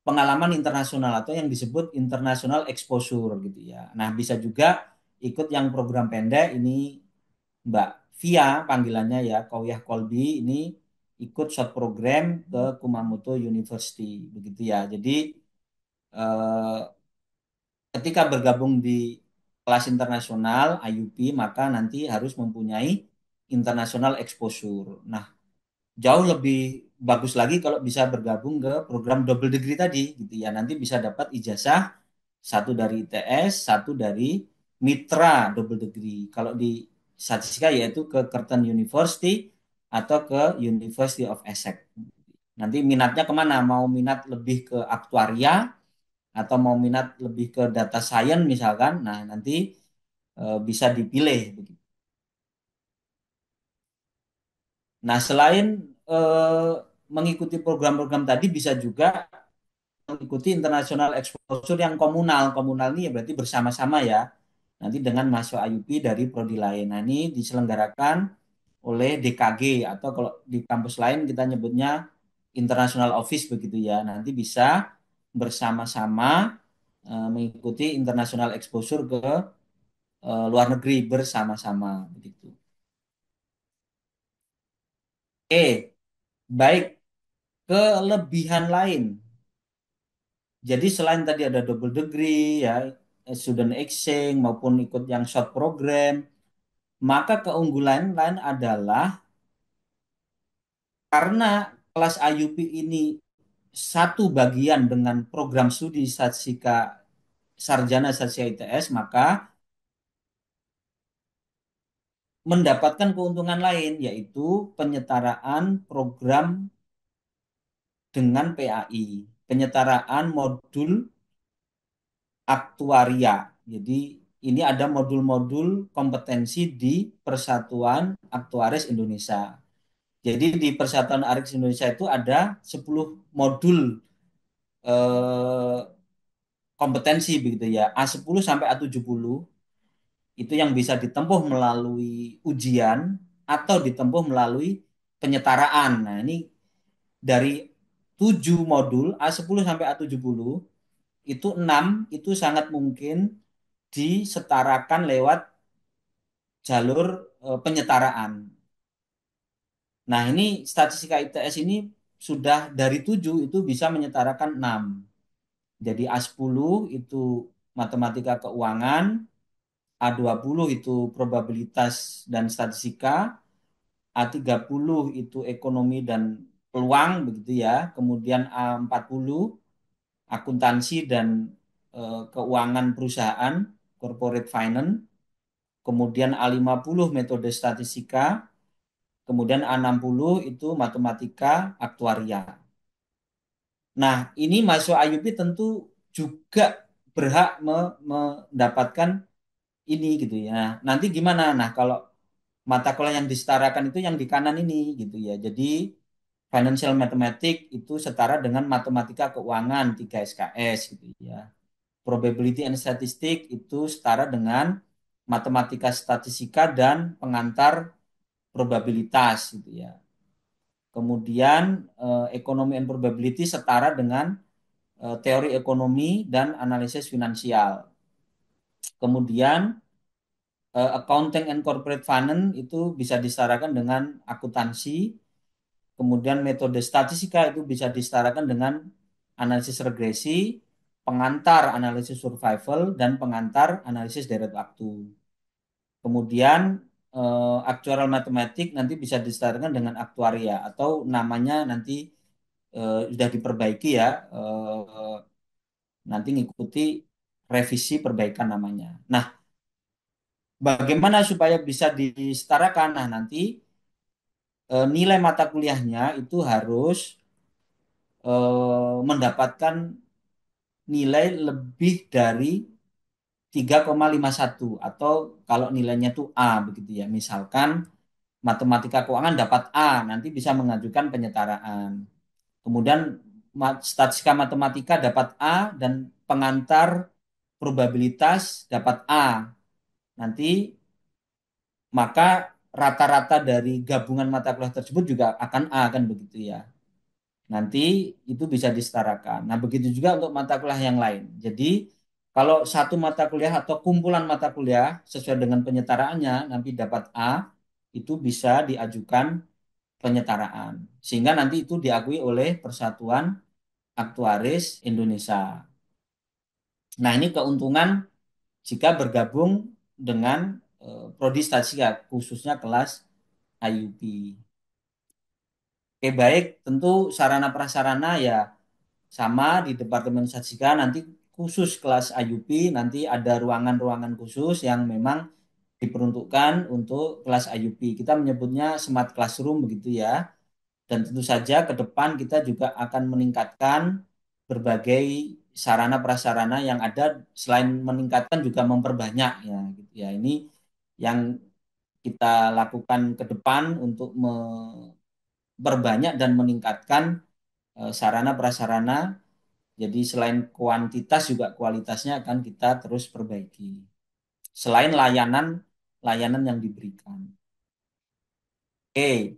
pengalaman internasional atau yang disebut international exposure gitu ya. Nah, bisa juga ikut yang program pendek ini Mbak Via panggilannya ya, Kowyah Kolbi ini ikut short program ke Kumamoto University begitu ya. Jadi eh, ketika bergabung di kelas internasional IUP maka nanti harus mempunyai international exposure. Nah, jauh lebih bagus lagi kalau bisa bergabung ke program double degree tadi gitu ya. Nanti bisa dapat ijazah satu dari ITS, satu dari mitra double degree. Kalau di statistika yaitu ke Curtin University atau ke University of Essex. Nanti minatnya kemana? Mau minat lebih ke aktuaria atau mau minat lebih ke data science misalkan. Nah, nanti bisa dipilih. Nah, selain eh, mengikuti program-program tadi bisa juga mengikuti international exposure yang komunal. Komunal ini ya berarti bersama-sama ya. Nanti dengan mahasiswa IUP dari prodi lain. Nah, ini diselenggarakan oleh DKG atau kalau di kampus lain kita nyebutnya International Office begitu ya. Nanti bisa bersama-sama mengikuti international exposure ke luar negeri bersama-sama begitu. Baik, kelebihan lain. Jadi selain tadi ada double degree ya, student exchange maupun ikut yang short program, maka keunggulan lain adalah karena kelas IUP ini satu bagian dengan program studi statistika sarjana statistika ITS, maka mendapatkan keuntungan lain yaitu penyetaraan program dengan PAI, penyetaraan modul aktuaria. Jadi ini ada modul-modul kompetensi di Persatuan Aktuaris Indonesia. Jadi di Persatuan Aktuaris Indonesia itu ada 10 modul eh, kompetensi begitu ya. A10 sampai A70 itu yang bisa ditempuh melalui ujian atau ditempuh melalui penyetaraan. Nah, ini dari 7 modul A10 sampai A70 itu 6 itu sangat mungkin disetarakan lewat jalur penyetaraan. Nah, ini statistika ITS ini sudah dari 7 itu bisa menyetarakan 6. Jadi A10 itu matematika keuangan, A20 itu probabilitas dan statistika, A30 itu ekonomi dan peluang begitu ya. Kemudian A40 akuntansi dan keuangan perusahaan, corporate finance. Kemudian A50 metode statistika, kemudian A60 itu matematika aktuaria. Nah, ini mahasiswa IUP tentu juga berhak mendapatkan ini gitu ya. Nanti gimana? Nah, kalau mata kuliah yang disetarakan itu yang di kanan ini gitu ya. Jadi financial mathematics itu setara dengan matematika keuangan 3 SKS gitu ya. Probability and statistics itu setara dengan matematika statistika dan pengantar probabilitas gitu ya. Kemudian ekonomi and probability setara dengan teori ekonomi dan analisis finansial. Kemudian accounting and corporate finance itu bisa disetarakan dengan akuntansi. Kemudian metode statistika itu bisa disetarakan dengan analisis regresi, pengantar analisis survival, dan pengantar analisis deret waktu. Kemudian actuarial mathematics nanti bisa disetarakan dengan aktuaria atau namanya nanti sudah diperbaiki ya, nanti ngikuti revisi perbaikan namanya. Nah, Bagaimana supaya bisa disetarakan? Nah, nanti nilai mata kuliahnya itu harus mendapatkan nilai lebih dari 3,51 atau kalau nilainya itu A begitu ya. Misalkan matematika keuangan dapat A, nanti bisa mengajukan penyetaraan. Kemudian statistika matematika dapat A dan pengantar probabilitas dapat A. Nanti maka rata-rata dari gabungan mata kuliah tersebut juga akan A kan begitu ya. Nanti itu bisa disetarakan. Nah, begitu juga untuk mata kuliah yang lain. Jadi, kalau satu mata kuliah atau kumpulan mata kuliah sesuai dengan penyetaraannya nanti dapat A, itu bisa diajukan penyetaraan. Sehingga nanti itu diakui oleh Persatuan Aktuaris Indonesia. Nah, ini keuntungan jika bergabung dengan prodi statistika, khususnya kelas IUP. Oke, baik, tentu sarana prasarana ya sama di Departemen Statistika nanti khusus kelas IUP nanti ada ruangan-ruangan khusus yang memang diperuntukkan untuk kelas IUP. Kita menyebutnya smart classroom begitu ya. Dan tentu saja ke depan kita juga akan meningkatkan berbagai sarana prasarana yang ada selain meningkatkan juga memperbanyak ya gitu ya. Ini yang kita lakukan ke depan untuk memperbanyak dan meningkatkan sarana prasarana. Jadi selain kuantitas juga kualitasnya akan kita terus perbaiki. Selain layanan yang diberikan. Oke,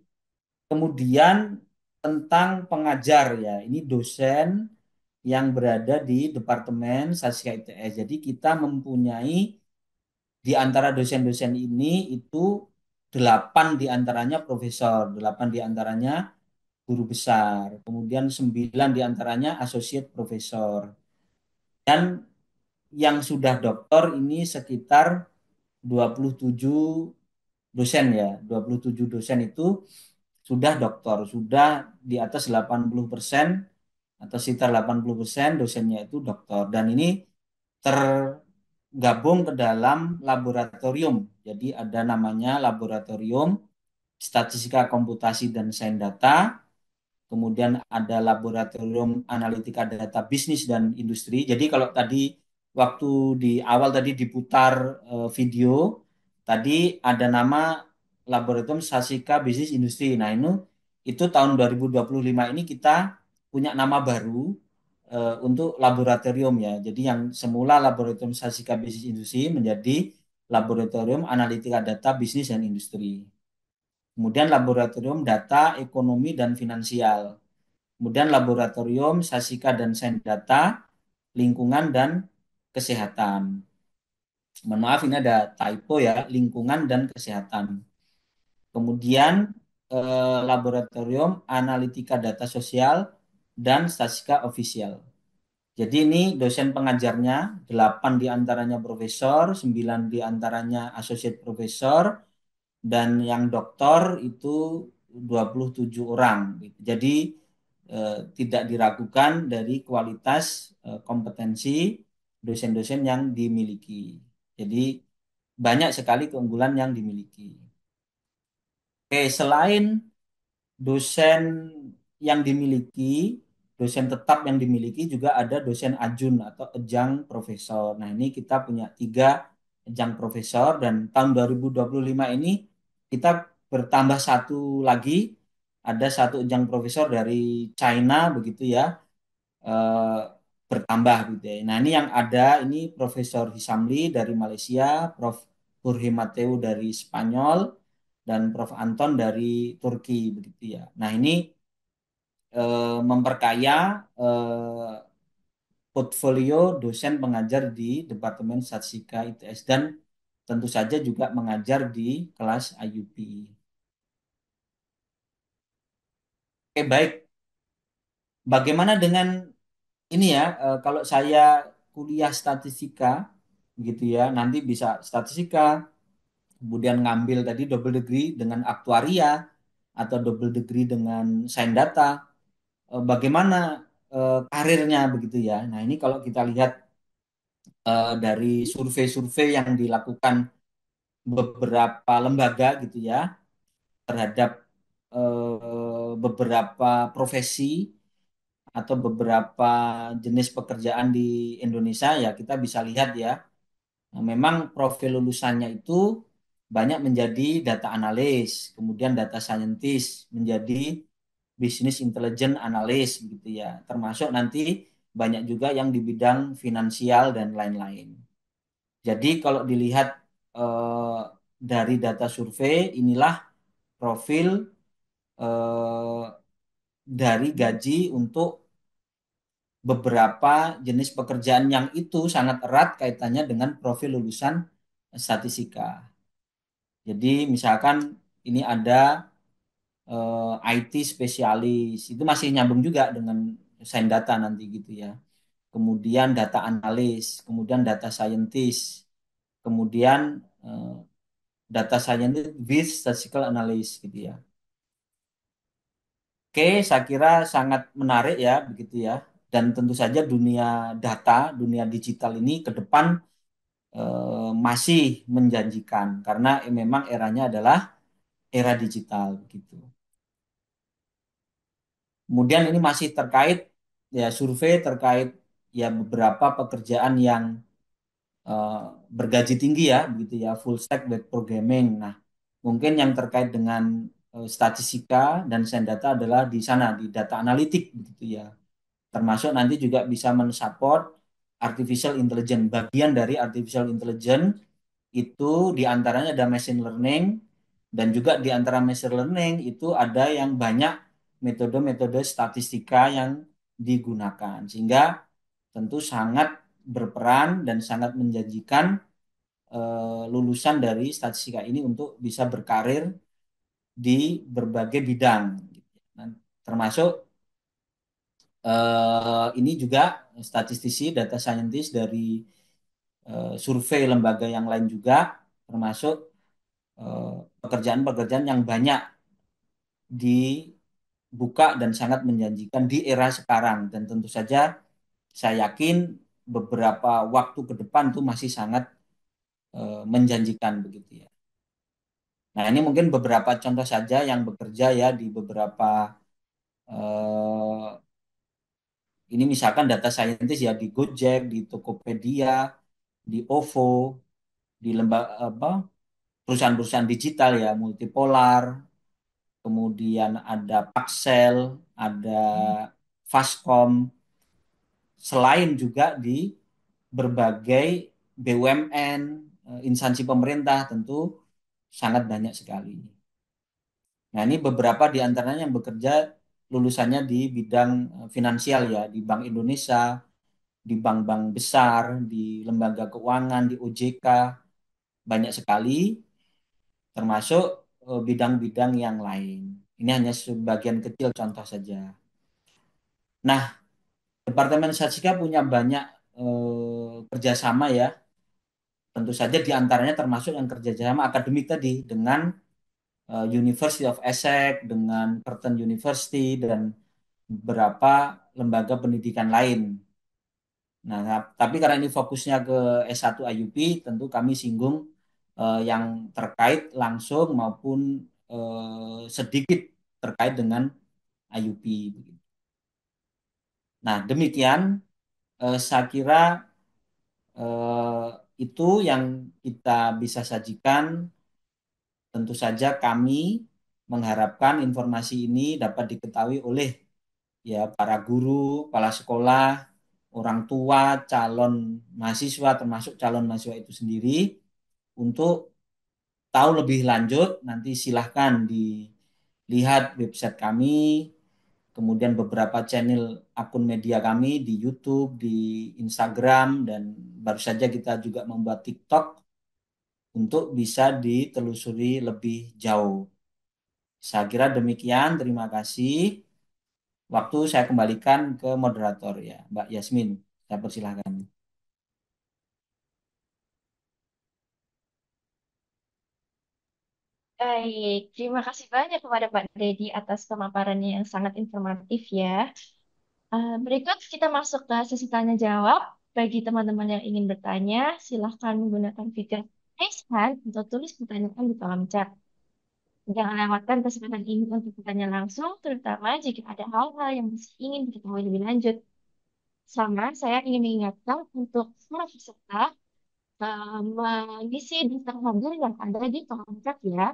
kemudian tentang pengajar ya. Ini dosen yang berada di Departemen Statistika ITS. Jadi kita mempunyai di antara dosen-dosen ini itu 8 di antaranya profesor, 8 di antaranya guru besar, kemudian 9 di antaranya associate profesor. Dan yang sudah doktor ini sekitar 27 dosen ya. 27 dosen itu sudah doktor, sudah di atas 80% atau sekitar 80% dosennya itu doktor. Dan ini tergabung ke dalam laboratorium. Jadi ada namanya Laboratorium Statistika Komputasi dan Sains Data, kemudian ada laboratorium analitika data bisnis dan industri. Jadi kalau tadi waktu di awal tadi diputar video, tadi ada nama laboratorium Statistika Bisnis Industri. Nah, itu tahun 2025 ini kita punya nama baru untuk laboratorium ya. Jadi yang semula laboratorium Statistika Bisnis Industri menjadi laboratorium analitika data bisnis dan industri. Kemudian laboratorium data ekonomi dan finansial. Kemudian laboratorium Sasika dan Sains Data, lingkungan dan kesehatan. Mohon maaf ini ada typo ya, lingkungan dan kesehatan. Kemudian laboratorium analitika data sosial dan statistika ofisial. Jadi ini dosen pengajarnya, 8 diantaranya profesor, 9 diantaranya associate profesor, dan yang doktor itu 27 orang. Jadi tidak diragukan dari kualitas kompetensi dosen-dosen yang dimiliki. Jadi banyak sekali keunggulan yang dimiliki. Oke, selain dosen yang dimiliki, dosen tetap yang dimiliki juga ada dosen adjun atau ejang profesor. Nah, ini kita punya 3 ejang profesor dan tahun 2025 ini kita bertambah satu lagi, ada satu ejang profesor dari China begitu ya, eh, bertambah gitu ya. Nah, ini yang ada ini Profesor Hisamli dari Malaysia, Prof. Jorge Mateu dari Spanyol, dan Prof. Anton dari Turki begitu ya. Nah, ini memperkaya portfolio dosen pengajar di Departemen Statistika ITS dan tentu saja juga mengajar di kelas IUP. Oke, baik. Bagaimana dengan ini ya, kalau saya kuliah statistika gitu ya, nanti bisa statistika, kemudian ngambil tadi double degree dengan aktuaria atau double degree dengan sains data, bagaimana karirnya begitu ya. Nah, ini kalau kita lihat dari survei-survei yang dilakukan beberapa lembaga gitu ya, terhadap beberapa profesi atau beberapa jenis pekerjaan di Indonesia, ya kita bisa lihat ya. Nah, memang profil lulusannya itu banyak menjadi data analis, kemudian data scientist, menjadi business intelligence analyst gitu ya. Termasuk nanti banyak juga yang di bidang finansial dan lain-lain. Jadi kalau dilihat dari data survei, inilah profil eh, dari gaji untuk beberapa jenis pekerjaan yang itu sangat erat kaitannya dengan profil lulusan statistika. Jadi misalkan ini ada IT spesialis, itu masih nyambung juga dengan sains data nanti gitu ya. Kemudian data analis, kemudian data scientist, kemudian data scientist with statistical analysis gitu ya. Oke, saya kira sangat menarik ya begitu ya. Dan tentu saja dunia data, dunia digital ini ke depan masih menjanjikan karena memang eranya adalah era digital gitu. Kemudian ini masih terkait ya survei terkait ya beberapa pekerjaan yang eh, bergaji tinggi ya begitu ya, full stack web programming. Nah, mungkin yang terkait dengan statistika dan sains data adalah di sana di data analitik begitu ya. Termasuk nanti juga bisa mensupport artificial intelligence. Bagian dari artificial intelligence itu diantaranya ada machine learning, dan juga di antara machine learning itu ada yang banyak metode-metode statistika yang digunakan. Sehingga tentu sangat berperan dan sangat menjanjikan lulusan dari statistika ini untuk bisa berkarir di berbagai bidang. Nah, termasuk ini juga statistisi, data scientist dari survei lembaga yang lain juga, termasuk pekerjaan-pekerjaan yang banyak dibuka dan sangat menjanjikan di era sekarang. Dan tentu saja saya yakin beberapa waktu ke depan tuh masih sangat menjanjikan begitu ya. Nah, ini mungkin beberapa contoh saja yang bekerja ya di beberapa eh, ini misalkan data scientist ya di Gojek, di Tokopedia, di OVO, di lembaga apa perusahaan-perusahaan digital ya, Multipolar, kemudian ada Paxel, ada Fastcom, selain juga di berbagai BUMN, instansi pemerintah tentu sangat banyak sekali. Nah, ini beberapa di antaranya yang bekerja lulusannya di bidang finansial ya, di Bank Indonesia, di bank-bank besar, di lembaga keuangan, di OJK, banyak sekali, termasuk bidang-bidang yang lain. Ini hanya sebagian kecil contoh saja. Nah, Departemen Statistika punya banyak kerjasama ya. Tentu saja di antaranya termasuk yang kerjasama akademik tadi dengan University of Essex, dengan Curtin University, dan beberapa lembaga pendidikan lain. Nah, tapi karena ini fokusnya ke S1 IUP, tentu kami singgung yang terkait langsung maupun sedikit terkait dengan IUP. Nah, demikian saya kira eh, itu yang kita bisa sajikan. Tentu saja kami mengharapkan informasi ini dapat diketahui oleh ya para guru, kepala sekolah, orang tua, calon mahasiswa termasuk calon mahasiswa itu sendiri untuk tahu lebih lanjut. Nanti silahkan dilihat website kami, kemudian beberapa channel akun media kami di YouTube, di Instagram, dan baru saja kita juga membuat TikTok untuk bisa ditelusuri lebih jauh. Saya kira demikian, terima kasih. Waktu saya kembalikan ke moderator ya, Mbak Yasmin. Saya persilahkan. Baik, terima kasih banyak kepada Pak Dedi atas pemaparannya yang sangat informatif ya. Berikut kita masuk ke sesi tanya jawab. Bagi teman-teman yang ingin bertanya, silahkan menggunakan fitur raise hand atau tulis pertanyaan di kolom chat. Jangan lewatkan kesempatan ini untuk bertanya langsung, terutama jika ada hal-hal yang masih ingin diketahui lebih lanjut. Sama, saya ingin mengingatkan untuk para peserta mengisi daftar hadir yang ada di kolom chat ya.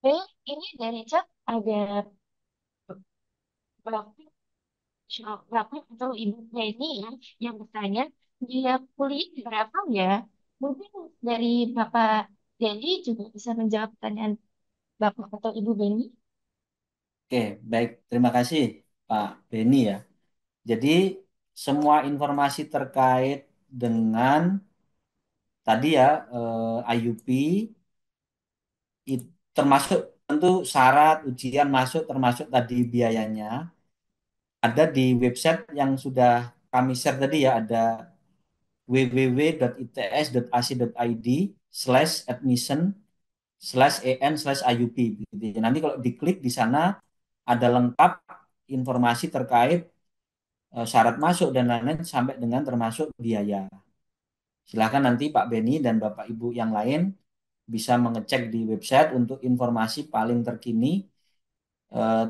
Oke, ini dari chat ada Bapak, Bapak atau Ibu Penny ya, yang bertanya, dia kuliah di berapa ya? Mungkin dari Bapak Dedi juga bisa menjawab pertanyaan Bapak atau Ibu Beni. Oke, baik. Terima kasih Pak Beni ya. Jadi semua informasi terkait dengan tadi ya IUP termasuk tentu syarat ujian masuk termasuk tadi biayanya ada di website yang sudah kami share tadi ya ada www.its.ac.id/admission/en/IUP gitu ya. Nanti kalau diklik di sana ada lengkap informasi terkait syarat masuk dan lain-lain sampai dengan termasuk biaya. Silakan nanti Pak Beni dan Bapak Ibu yang lain bisa mengecek di website untuk informasi paling terkini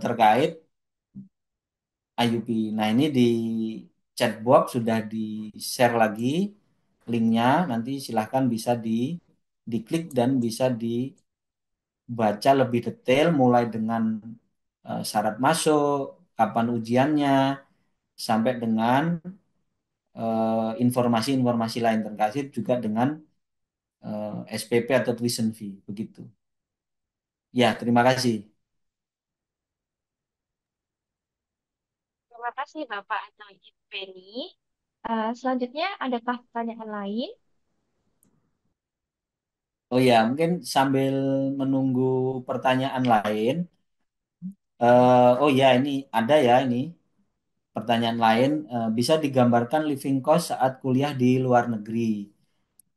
terkait IUP. Nah, ini di chatbox sudah di-share lagi linknya. Nanti silahkan bisa diklik dan bisa dibaca lebih detail mulai dengan syarat masuk, kapan ujiannya, sampai dengan informasi-informasi lain terkait juga dengan SPP atau tuition fee. Begitu. Ya, terima kasih. Terima kasih Bapak atau Ibu Beni. Selanjutnya, adakah pertanyaan lain? Oh ya, mungkin sambil menunggu pertanyaan lain. Oh ya, ini ada ya ini pertanyaan lain. Bisa digambarkan living cost saat kuliah di luar negeri?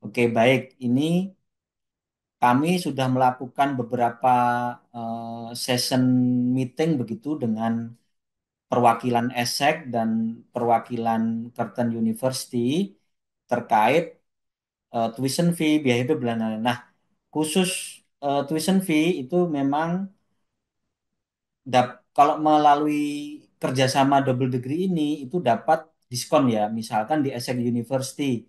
Oke, baik. Ini kami sudah melakukan beberapa session meeting begitu dengan perwakilan ESSEC dan perwakilan Curtin University terkait tuition fee, biaya hidup dan lain-lain. Nah, khusus tuition fee itu memang kalau melalui kerjasama double degree ini itu dapat diskon ya. Misalkan di ESSEC University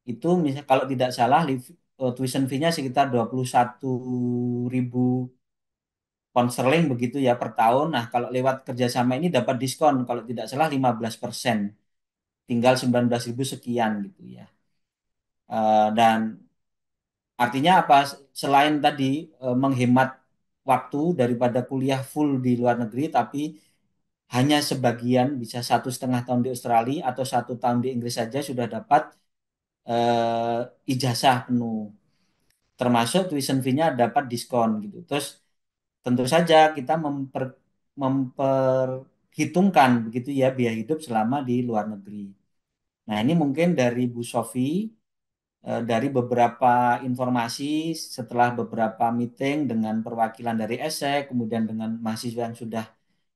itu misal kalau tidak salah tuition fee-nya sekitar 21.000 pound sterling begitu ya per tahun. Nah, kalau lewat kerjasama ini dapat diskon kalau tidak salah 15%. Tinggal 19.000 sekian gitu ya. Dan artinya apa? Selain tadi menghemat waktu daripada kuliah full di luar negeri, tapi hanya sebagian bisa 1,5 tahun di Australia atau 1 tahun di Inggris saja sudah dapat ijazah penuh. Termasuk tuition fee-nya dapat diskon gitu. Terus tentu saja kita memperhitungkan begitu ya biaya hidup selama di luar negeri. Nah, ini mungkin dari Bu Sofi dari beberapa informasi setelah beberapa meeting dengan perwakilan dari ESSEC, kemudian dengan mahasiswa yang sudah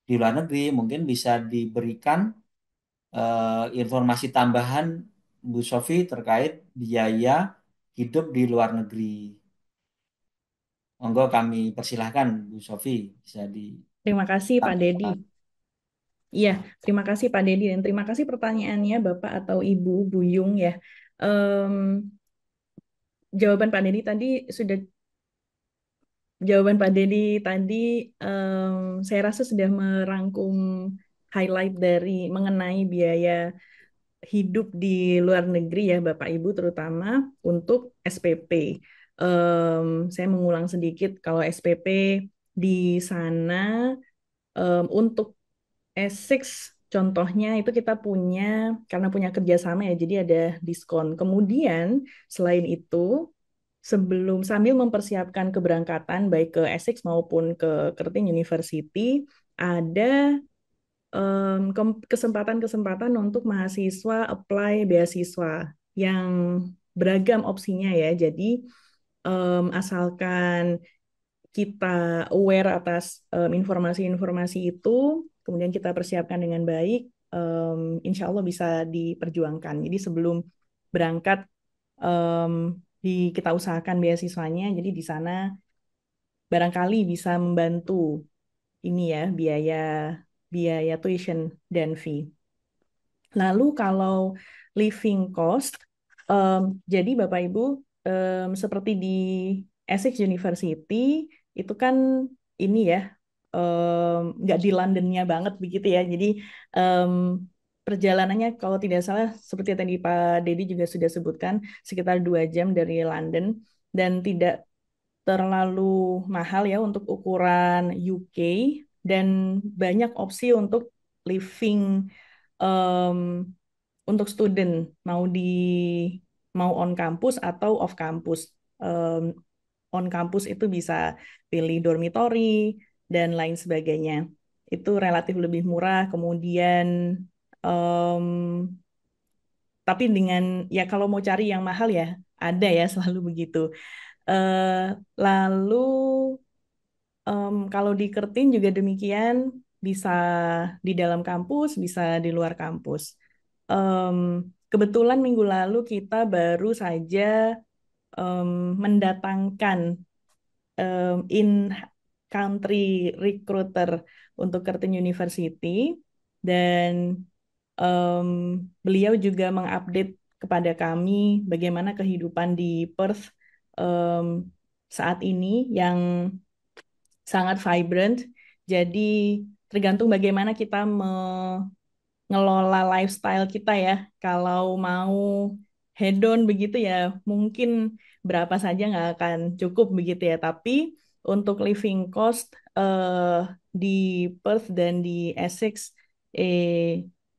di luar negeri, mungkin bisa diberikan informasi tambahan Bu Sofi terkait biaya hidup di luar negeri. Monggo kami persilahkan Bu Sofi bisa di. Terima kasih Pak Dedi. Iya, terima kasih Pak Dedi dan terima kasih pertanyaannya Bapak atau Ibu Buyung ya. Em, jawaban Pak Dedi tadi sudah jawaban Pak Dedi tadi saya rasa sudah merangkum highlight dari mengenai biaya hidup di luar negeri ya Bapak Ibu terutama untuk SPP. Saya mengulang sedikit kalau SPP di sana untuk Essex contohnya itu kita punya karena punya kerjasama ya jadi ada diskon. Kemudian selain itu sambil mempersiapkan keberangkatan baik ke Essex maupun ke Curtin University ada kesempatan-kesempatan untuk mahasiswa apply beasiswa yang beragam opsinya ya. Jadi asalkan kita aware atas informasi-informasi itu, kemudian kita persiapkan dengan baik, insya Allah bisa diperjuangkan. Jadi sebelum berangkat kita usahakan beasiswanya, jadi di sana barangkali bisa membantu ini ya biaya biaya tuition dan fee. Lalu kalau living cost, jadi Bapak Ibu seperti di Essex University itu kan ini ya nggak di Londonnya banget begitu ya. Jadi em, perjalanannya kalau tidak salah seperti yang tadi Pak Dedi juga sudah sebutkan sekitar 2 jam dari London dan tidak terlalu mahal ya untuk ukuran UK dan banyak opsi untuk living em, untuk student mau on campus atau off campus. Em, on campus itu bisa pilih dormitory dan lain sebagainya. Itu relatif lebih murah. Kemudian em, tapi dengan ya kalau mau cari yang mahal ya ada ya selalu begitu. Eh, lalu kalau di Kertin juga demikian, bisa di dalam kampus, bisa di luar kampus. Em, Kebetulan minggu lalu kita baru saja em, mendatangkan in-country recruiter untuk Kertin University dan em, beliau juga mengupdate kepada kami bagaimana kehidupan di Perth em, saat ini yang sangat vibrant. Jadi tergantung bagaimana kita mengelola lifestyle kita ya. Kalau mau hedon begitu ya, mungkin berapa saja nggak akan cukup begitu ya. Tapi untuk living cost di Perth dan di Essex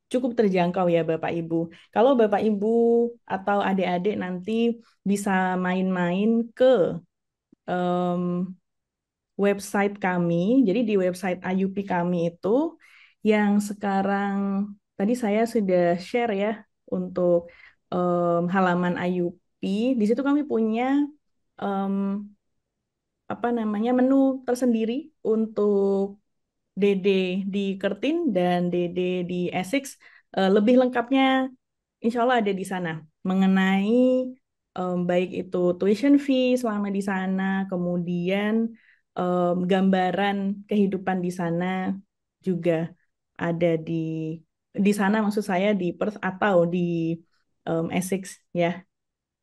cukup terjangkau ya Bapak Ibu. Kalau Bapak Ibu atau adik-adik nanti bisa main-main ke em, website kami. Jadi di website IUP kami itu yang sekarang tadi saya sudah share ya untuk halaman IUP. Di situ kami punya em, apa namanya menu tersendiri untuk DD di Kertin dan DD di Essex. Lebih lengkapnya insya Allah ada di sana mengenai baik itu tuition fee selama di sana, kemudian gambaran kehidupan di sana juga ada di sana maksud saya di Perth atau di Essex ya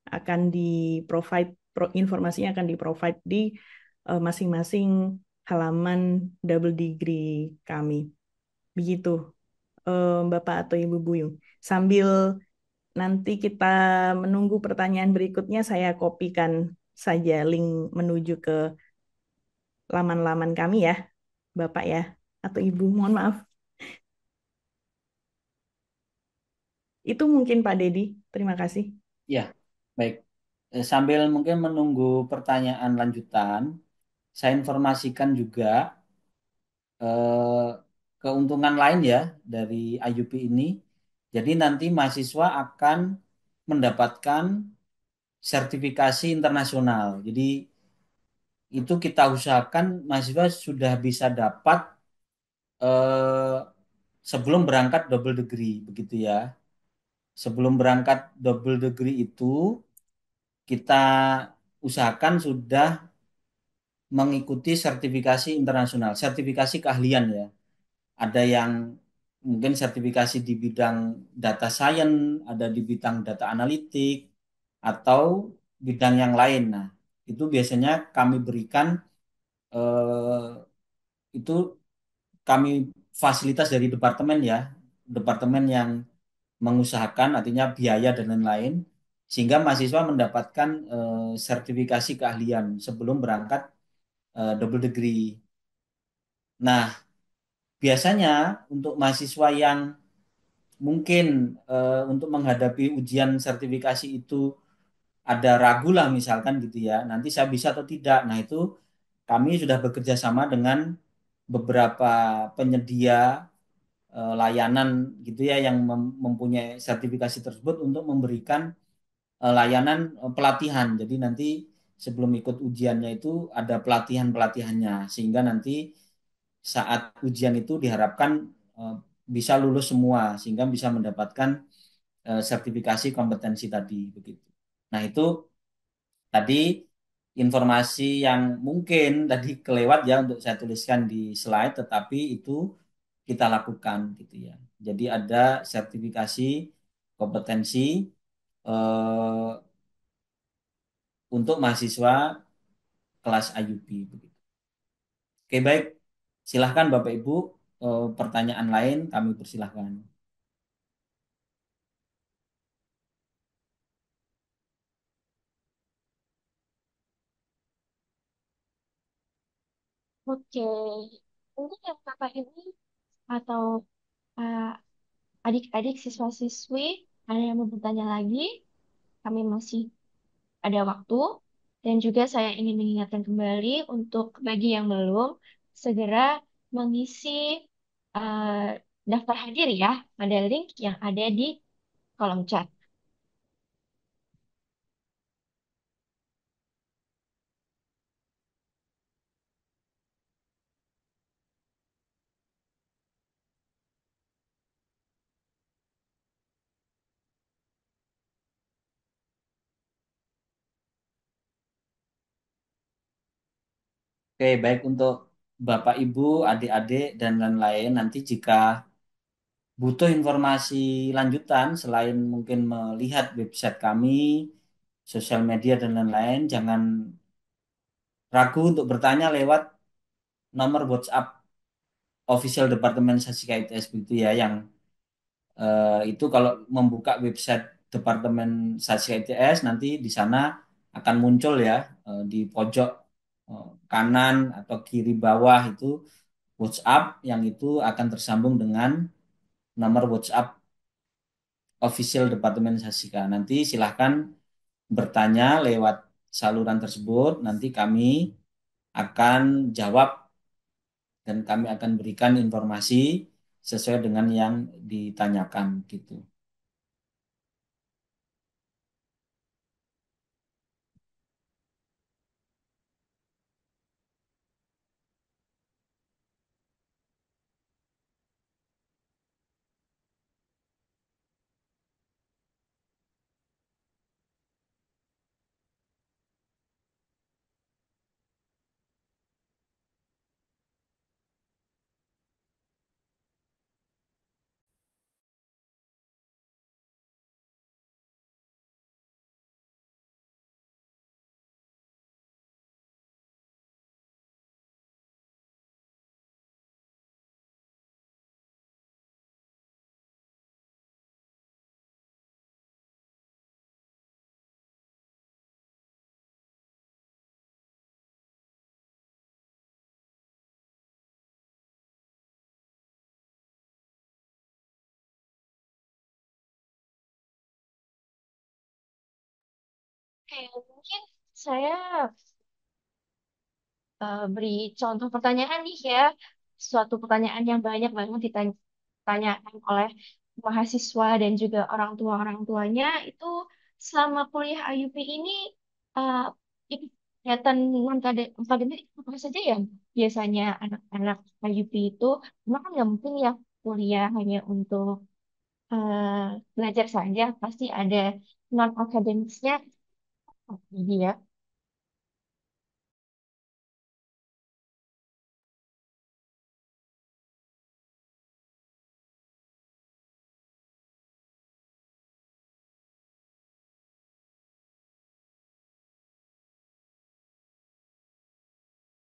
akan di provide informasinya akan di provide di masing-masing halaman double degree kami. Begitu Bapak atau Ibu Buyung. Sambil nanti kita menunggu pertanyaan berikutnya, saya kopikan saja link menuju ke laman-laman kami ya, Bapak ya, atau Ibu, mohon maaf. Itu mungkin Pak Dedi, terima kasih. Ya, baik. Sambil mungkin menunggu pertanyaan lanjutan, saya informasikan juga eh, keuntungan lain ya dari IUP ini. Jadi nanti mahasiswa akan mendapatkan sertifikasi internasional. Jadi itu kita usahakan mahasiswa sudah bisa dapat eh, sebelum berangkat double degree, begitu ya. Sebelum berangkat double degree itu kita usahakan sudah mengikuti sertifikasi internasional, sertifikasi keahlian ya. Ada yang mungkin sertifikasi di bidang data science, ada di bidang data analitik, atau bidang yang lain. Nah, itu biasanya kami berikan itu kami fasilitas dari departemen ya, departemen yang mengusahakan artinya biaya dan lain-lain, sehingga mahasiswa mendapatkan sertifikasi keahlian sebelum berangkat double degree. Nah, biasanya untuk mahasiswa yang mungkin untuk menghadapi ujian sertifikasi itu ada ragu lah misalkan gitu ya, nanti saya bisa atau tidak. Nah, itu kami sudah bekerja sama dengan beberapa penyedia layanan gitu ya yang mempunyai sertifikasi tersebut untuk memberikan layanan pelatihan. Jadi nanti sebelum ikut ujiannya itu ada pelatihan-pelatihannya sehingga nanti saat ujian itu diharapkan eh, bisa lulus semua sehingga bisa mendapatkan sertifikasi kompetensi tadi begitu. Nah, itu tadi informasi yang mungkin tadi kelewat ya untuk saya tuliskan di slide, tetapi itu kita lakukan gitu ya. Jadi ada sertifikasi kompetensi eh, untuk mahasiswa kelas IUP begitu. Oke, baik. Silahkan Bapak Ibu, pertanyaan lain kami persilahkan. Oke, untuk yang kakak ini atau uh, adik-adik siswa-siswi ada yang mau bertanya lagi, kami masih ada waktu. Dan juga saya ingin mengingatkan kembali untuk bagi yang belum, segera mengisi uh, daftar hadir ya pada link yang ada di kolom chat. Oke, baik untuk Bapak Ibu, adik-adik dan lain-lain nanti jika butuh informasi lanjutan selain mungkin melihat website kami, sosial media dan lain-lain, jangan ragu untuk bertanya lewat nomor WhatsApp official Departemen Sasika ITS begitu ya, yang itu kalau membuka website Departemen Sasika ITS nanti di sana akan muncul ya di pojok kanan atau kiri bawah itu WhatsApp yang itu akan tersambung dengan nomor WhatsApp official Departemen Sasika. Nanti silahkan bertanya lewat saluran tersebut, nanti kami akan jawab dan kami akan berikan informasi sesuai dengan yang ditanyakan gitu. Oke, mungkin saya beri contoh pertanyaan nih ya. Suatu pertanyaan yang banyak banget ditanyakan oleh mahasiswa dan juga orang tuanya itu selama kuliah IUP ini uh, kegiatan akademik apa saja ya biasanya anak-anak IUP itu karena kan nggak mungkin ya kuliah hanya untuk belajar saja pasti ada non akademiknya jadi ya.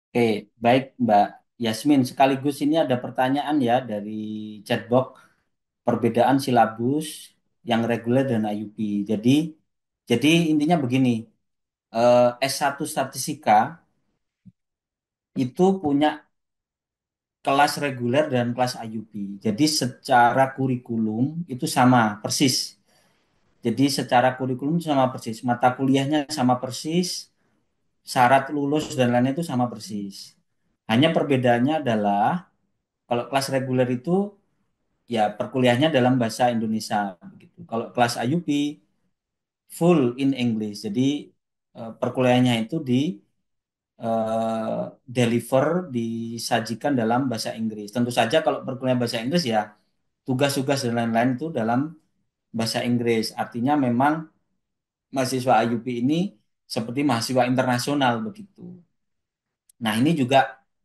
Oke, baik Mbak Yasmin. Sekaligus ini ada pertanyaan ya dari chatbox perbedaan silabus yang reguler dan IUP. Jadi intinya begini, S1 Statistika itu punya kelas reguler dan kelas IUP. Jadi secara kurikulum itu sama persis. Jadi secara kurikulum sama persis, mata kuliahnya sama persis, syarat lulus dan lainnya itu sama persis. Hanya perbedaannya adalah kalau kelas reguler itu ya perkuliahannya dalam bahasa Indonesia begitu. Kalau kelas IUP full in English. Jadi perkuliahannya itu deliver disajikan dalam bahasa Inggris. Tentu saja kalau perkuliahan bahasa Inggris ya tugas-tugas dan lain-lain itu dalam bahasa Inggris. Artinya memang mahasiswa IUP ini seperti mahasiswa internasional begitu. Nah, ini juga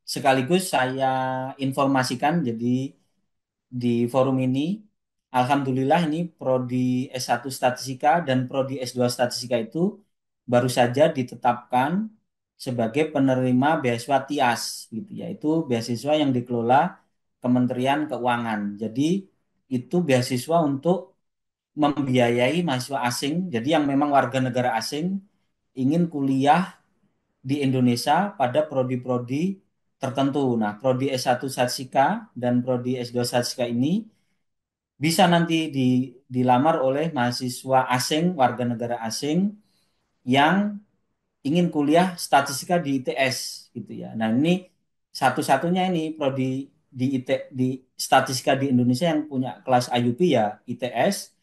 sekaligus saya informasikan jadi di forum ini alhamdulillah ini prodi S1 Statistika dan prodi S2 Statistika itu baru saja ditetapkan sebagai penerima beasiswa TIAS gitu ya. Itu beasiswa yang dikelola Kementerian Keuangan. Jadi itu beasiswa untuk membiayai mahasiswa asing, jadi yang memang warga negara asing ingin kuliah di Indonesia pada prodi-prodi tertentu. Nah, prodi S1 Satsika dan prodi S2 Satsika ini bisa nanti dilamar oleh mahasiswa asing, warga negara asing yang ingin kuliah statistika di ITS gitu ya. Nah, ini satu-satunya ini prodi di statistika di Indonesia yang punya kelas IUP ya ITS.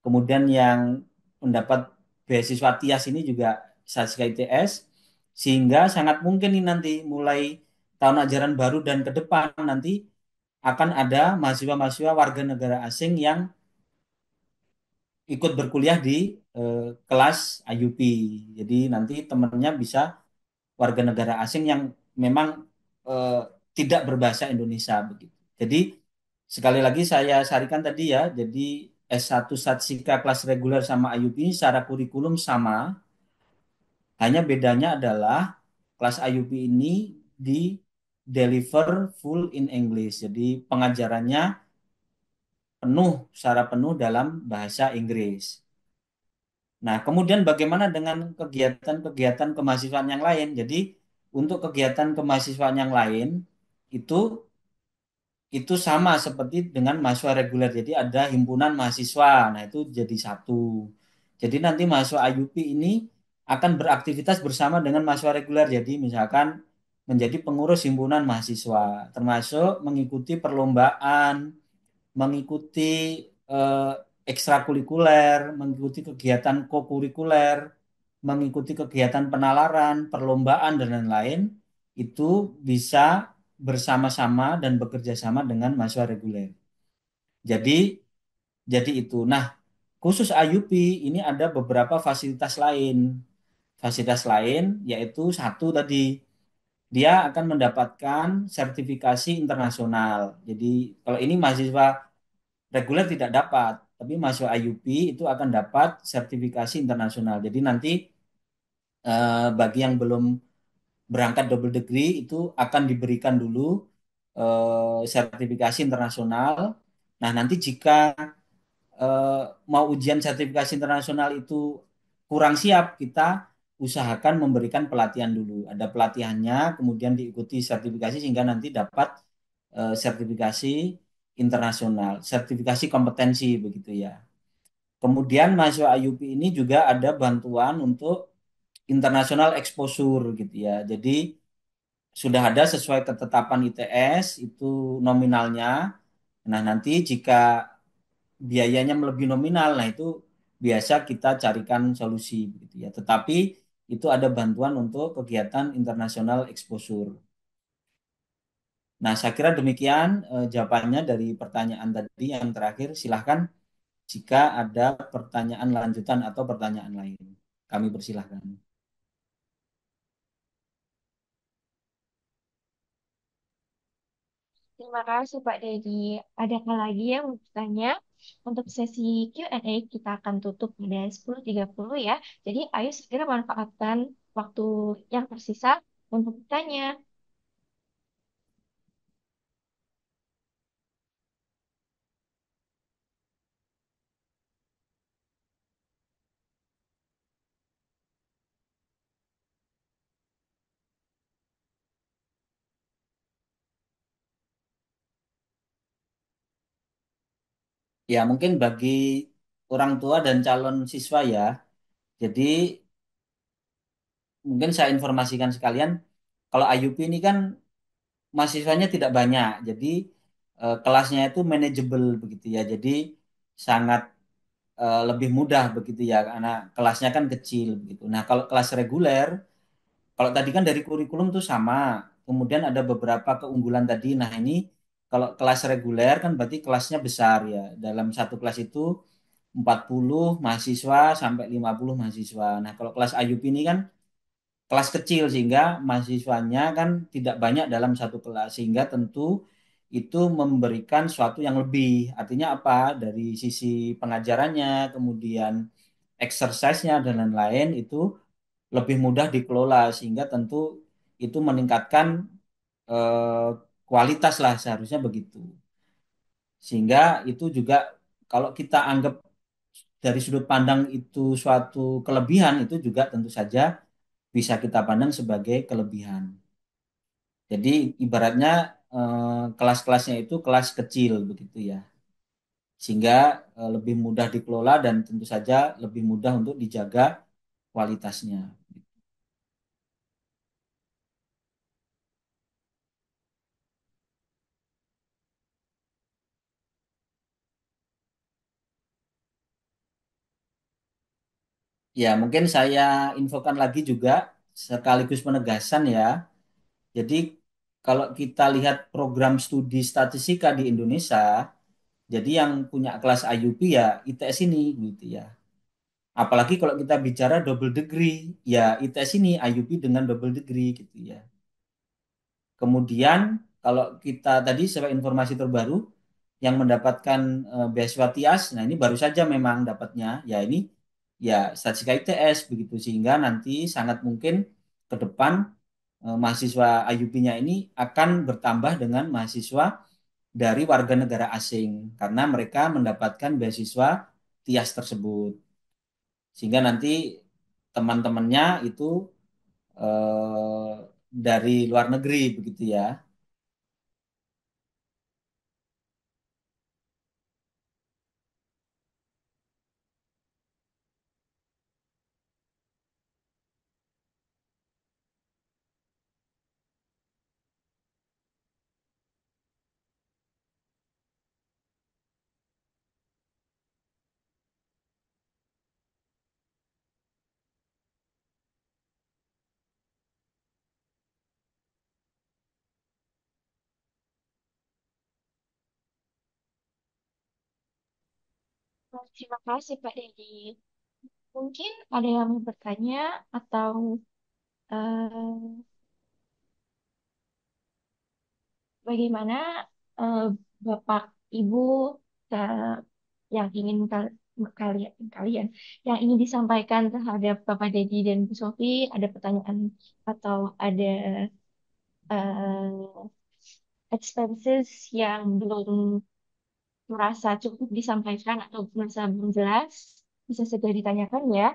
Kemudian yang mendapat beasiswa TIAS ini juga statistika ITS. Sehingga sangat mungkin ini nanti mulai tahun ajaran baru dan ke depan nanti akan ada mahasiswa-mahasiswa warga negara asing yang ikut berkuliah di kelas IUP. Jadi nanti temannya bisa warga negara asing yang memang eh, tidak berbahasa Indonesia begitu. Jadi sekali lagi saya sarikan tadi ya, jadi S1 Statistika kelas reguler sama IUP secara kurikulum sama, hanya bedanya adalah kelas IUP ini di deliver full in English. Jadi pengajarannya penuh secara penuh dalam bahasa Inggris. Nah, kemudian bagaimana dengan kegiatan-kegiatan kemahasiswaan yang lain? Jadi, untuk kegiatan kemahasiswaan yang lain itu itu sama seperti dengan mahasiswa reguler. Jadi ada himpunan mahasiswa. Nah, itu jadi satu. Jadi nanti mahasiswa IUP ini akan beraktivitas bersama dengan mahasiswa reguler. Jadi misalkan menjadi pengurus himpunan mahasiswa, termasuk mengikuti perlombaan, mengikuti eh, ekstrakurikuler, mengikuti kegiatan kokurikuler, mengikuti kegiatan penalaran, perlombaan dan lain-lain, itu bisa bersama-sama dan bekerja sama dengan mahasiswa reguler. Jadi jadi itu. Nah, khusus IUP ini ada beberapa fasilitas lain. Fasilitas lain yaitu satu tadi dia akan mendapatkan sertifikasi internasional. Jadi kalau ini mahasiswa reguler tidak dapat, tapi mahasiswa IUP itu akan dapat sertifikasi internasional. Jadi nanti bagi yang belum berangkat double degree itu akan diberikan dulu sertifikasi internasional. Nah, nanti jika eh, mau ujian sertifikasi internasional itu kurang siap, kita usahakan memberikan pelatihan dulu. Ada pelatihannya, kemudian diikuti sertifikasi sehingga nanti dapat sertifikasi internasional, sertifikasi kompetensi begitu ya. Kemudian mahasiswa IUP ini juga ada bantuan untuk international exposure gitu ya. Jadi sudah ada sesuai ketetapan ITS itu nominalnya. Nah, nanti jika biayanya melebihi nominal, nah itu biasa kita carikan solusi begitu ya. Tetapi itu ada bantuan untuk kegiatan international exposure. Nah, saya kira demikian jawabannya dari pertanyaan tadi yang terakhir. Silahkan jika ada pertanyaan lanjutan atau pertanyaan lain. Kami persilahkan. Terima kasih Pak Dedi. Adakah lagi yang mau bertanya? Untuk sesi Q&A kita akan tutup pada 10.30 ya. Jadi ayo segera manfaatkan waktu yang tersisa untuk bertanya. Ya, mungkin bagi orang tua dan calon siswa ya. Jadi mungkin saya informasikan sekalian, kalau IUP ini kan mahasiswanya tidak banyak, jadi kelasnya itu manageable begitu ya. Jadi sangat lebih mudah begitu ya, karena kelasnya kan kecil begitu. Nah, kalau kelas reguler, kalau tadi kan dari kurikulum tuh sama, kemudian ada beberapa keunggulan tadi. Nah, ini kalau kelas reguler kan berarti kelasnya besar ya. Dalam satu kelas itu 40 mahasiswa sampai 50 mahasiswa. Nah, kalau kelas IUP ini kan kelas kecil sehingga mahasiswanya kan tidak banyak dalam satu kelas, sehingga tentu itu memberikan suatu yang lebih. Artinya apa? Dari sisi pengajarannya, kemudian exercise-nya dan lain-lain itu lebih mudah dikelola, sehingga tentu itu meningkatkan eh, kualitas lah, seharusnya begitu. Sehingga itu juga kalau kita anggap dari sudut pandang itu suatu kelebihan, itu juga tentu saja bisa kita pandang sebagai kelebihan. Jadi ibaratnya kelas-kelasnya itu kelas kecil begitu ya. Sehingga lebih mudah dikelola dan tentu saja lebih mudah untuk dijaga kualitasnya. Ya, mungkin saya infokan lagi juga sekaligus penegasan ya. Jadi kalau kita lihat program studi statistika di Indonesia, jadi yang punya kelas IUP ya ITS ini gitu ya. Apalagi kalau kita bicara double degree, ya ITS ini IUP dengan double degree gitu ya. Kemudian kalau kita tadi sebagai informasi terbaru yang mendapatkan beasiswa TIAS, nah ini baru saja memang dapatnya, ya ini ya statistika ITS begitu, sehingga nanti sangat mungkin ke depan mahasiswa IUP-nya ini akan bertambah dengan mahasiswa dari warga negara asing karena mereka mendapatkan beasiswa TIAS tersebut. Sehingga nanti teman-temannya itu eh, dari luar negeri begitu ya. Terima kasih Pak Dedi. Mungkin ada yang mau bertanya atau eh, bagaimana eh, Bapak Ibu eh, yang ingin kalian yang ingin disampaikan terhadap Bapak Dedi dan Bu Sofi, ada pertanyaan atau ada eh, expenses yang belum merasa cukup disampaikan atau merasa belum jelas, bisa segera ditanyakan ya.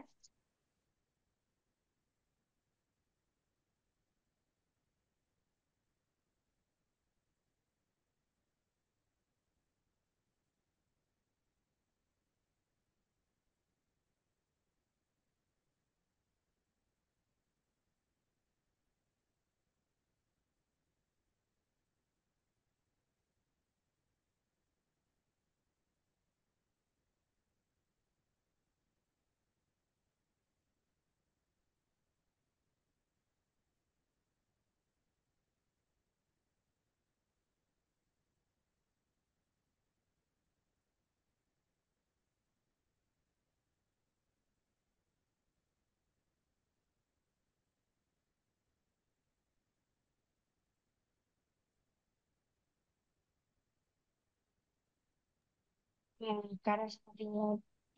Ya, karena sepertinya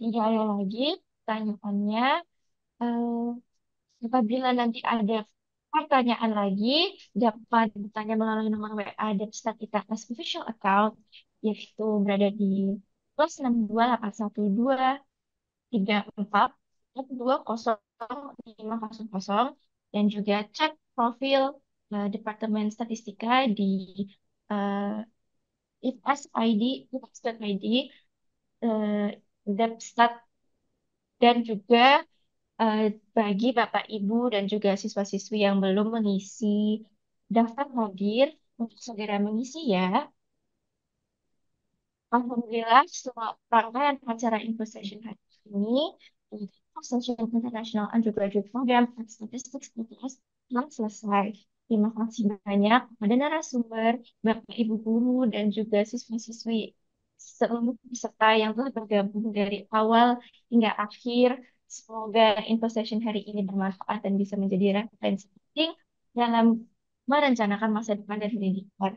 tidak ada lagi pertanyaannya, eh, apabila nanti ada pertanyaan lagi, dapat bertanya melalui nomor WA dan start kita as official account, yaitu berada di +628123420500, dan juga cek profil Departemen Statistika di uh, IFS.ID, IFS.ID, eh, Depstat, dan juga eh, bagi Bapak Ibu dan juga siswa-siswi yang belum mengisi daftar hadir, untuk segera mengisi ya. Alhamdulillah, semua rangkaian acara Info Session hari ini untuk Info Session International Undergraduate Program and Statistics ITS telah selesai. Terima kasih banyak kepada narasumber, Bapak Ibu guru, dan juga siswa-siswi seluruh peserta yang telah bergabung dari awal hingga akhir. Semoga Info Session hari ini bermanfaat dan bisa menjadi referensi penting dalam merencanakan masa depan dan pendidikan.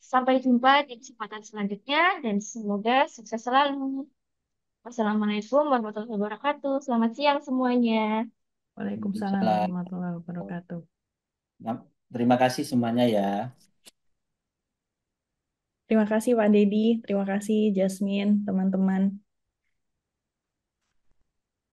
Sampai jumpa di kesempatan selanjutnya dan semoga sukses selalu. Wassalamualaikum warahmatullahi wabarakatuh. Selamat siang semuanya. Waalaikumsalam Salam. warahmatullahi wabarakatuh. Terima kasih semuanya ya. Terima kasih Pak Dedi, terima kasih Jasmine, teman-teman.